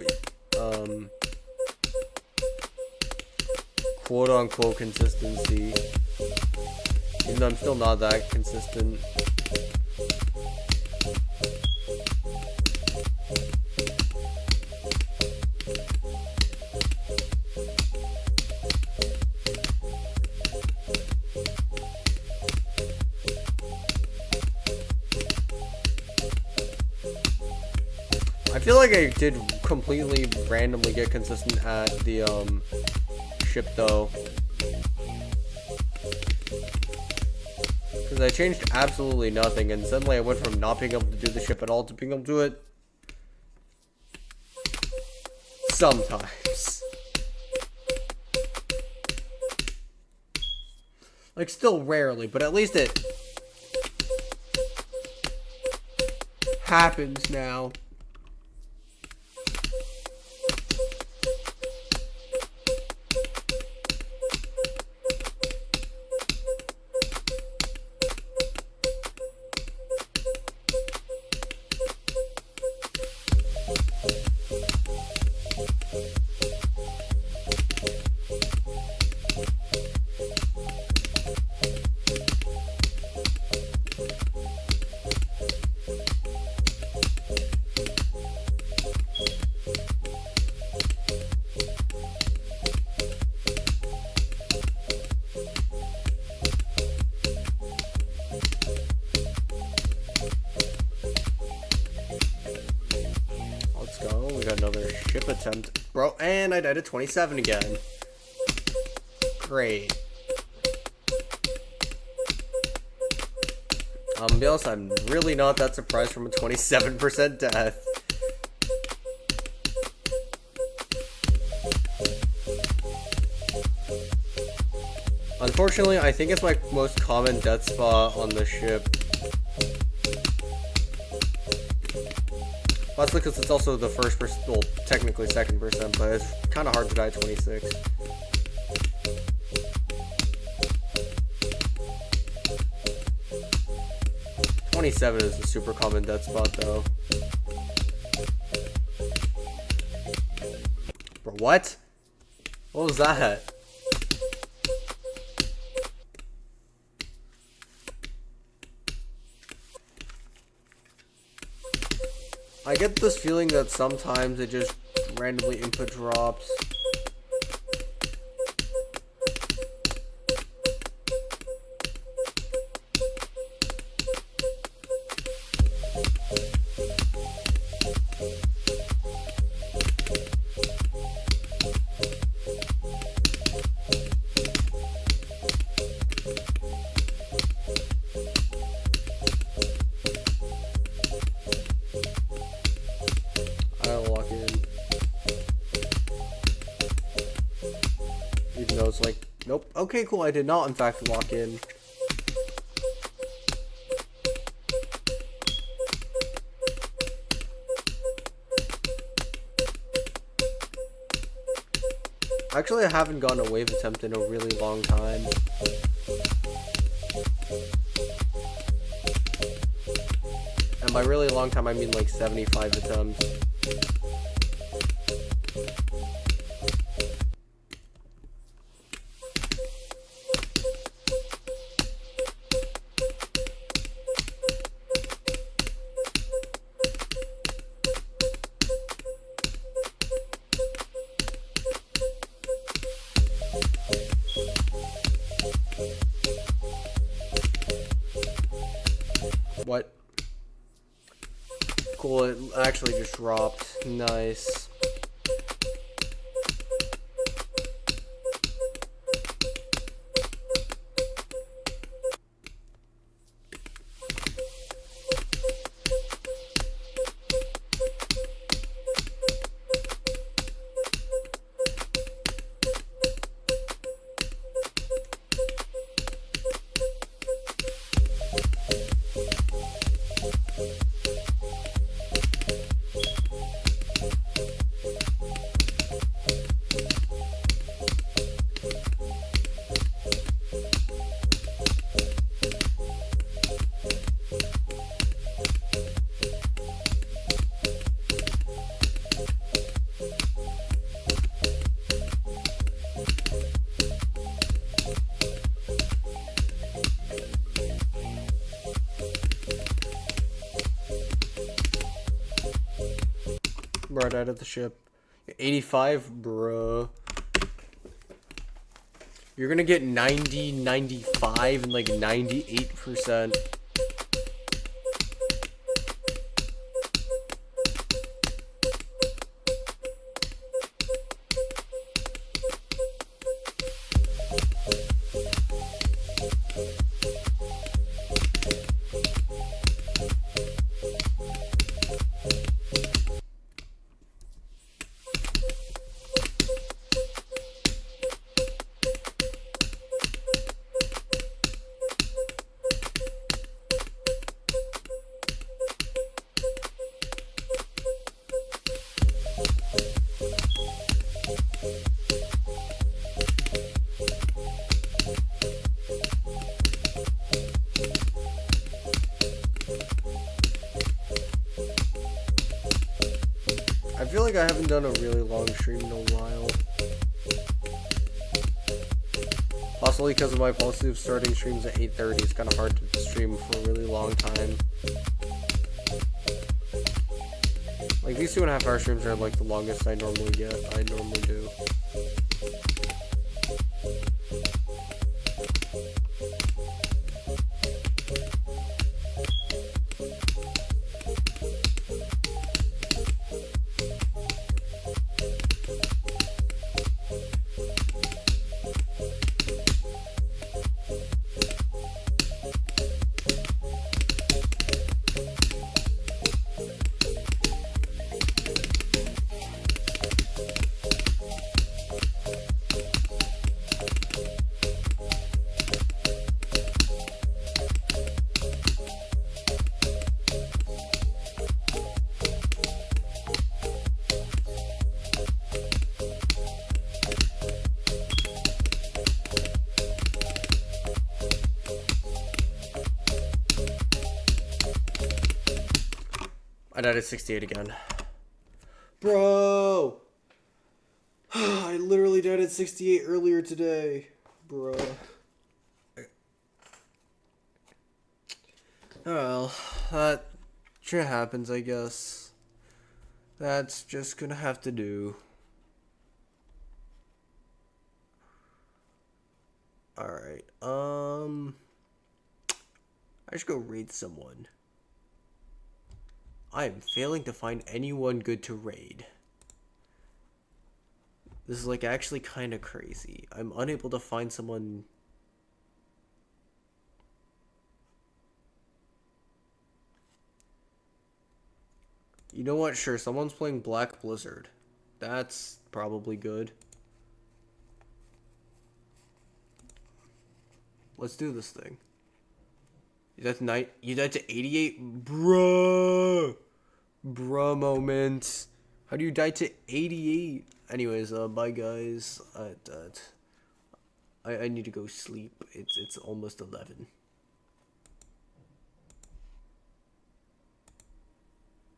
Quote unquote consistency. Even though I'm still not that consistent. I feel like I did completely randomly get consistent at the ship though, because I changed absolutely nothing and suddenly I went from not being able to do the ship at all to being able to do it sometimes. Like still rarely, but at least it happens now. Another ship attempt, bro, and I died at 27 again. Great. To be honest, I'm really not that surprised from a 27% death. Unfortunately, I think it's my most common death spot on the ship. Mostly because it's also the first percent, well, technically second percent, but it's kind of hard to die at 26. $27 is a super common death spot, though. Bro, what? What was that? I get this feeling that sometimes it just randomly input drops. Even though it's like, nope. Okay, cool. I did not, in fact, lock in. Actually, I haven't gotten a wave attempt in a really long time. And By really long time, I mean like 75 attempts. What? Cool, it actually just dropped. Nice. Right out of the ship. 85, bro. You're gonna get 90, 95, and like 98%. I feel like I haven't done a really long stream in a while. Possibly because of my policy of starting streams at 8:30. It's kind of hard to stream for a really long time. Like, these 2.5 hour streams are like the longest I normally do. I died at 68 again. Bro! I literally died at 68 earlier today. Bro. Well, that shit happens, I guess. That's just gonna have to do. Alright, I should go raid someone. I am failing to find anyone good to raid. This is like actually kind of crazy. I'm unable to find someone. You know what? Sure, someone's playing Black Blizzard. That's probably good. Let's do this thing. You died to 88? Bruh! Bruh moment. How do you die to 88? Anyways, bye guys. I need to go sleep. It's almost 11.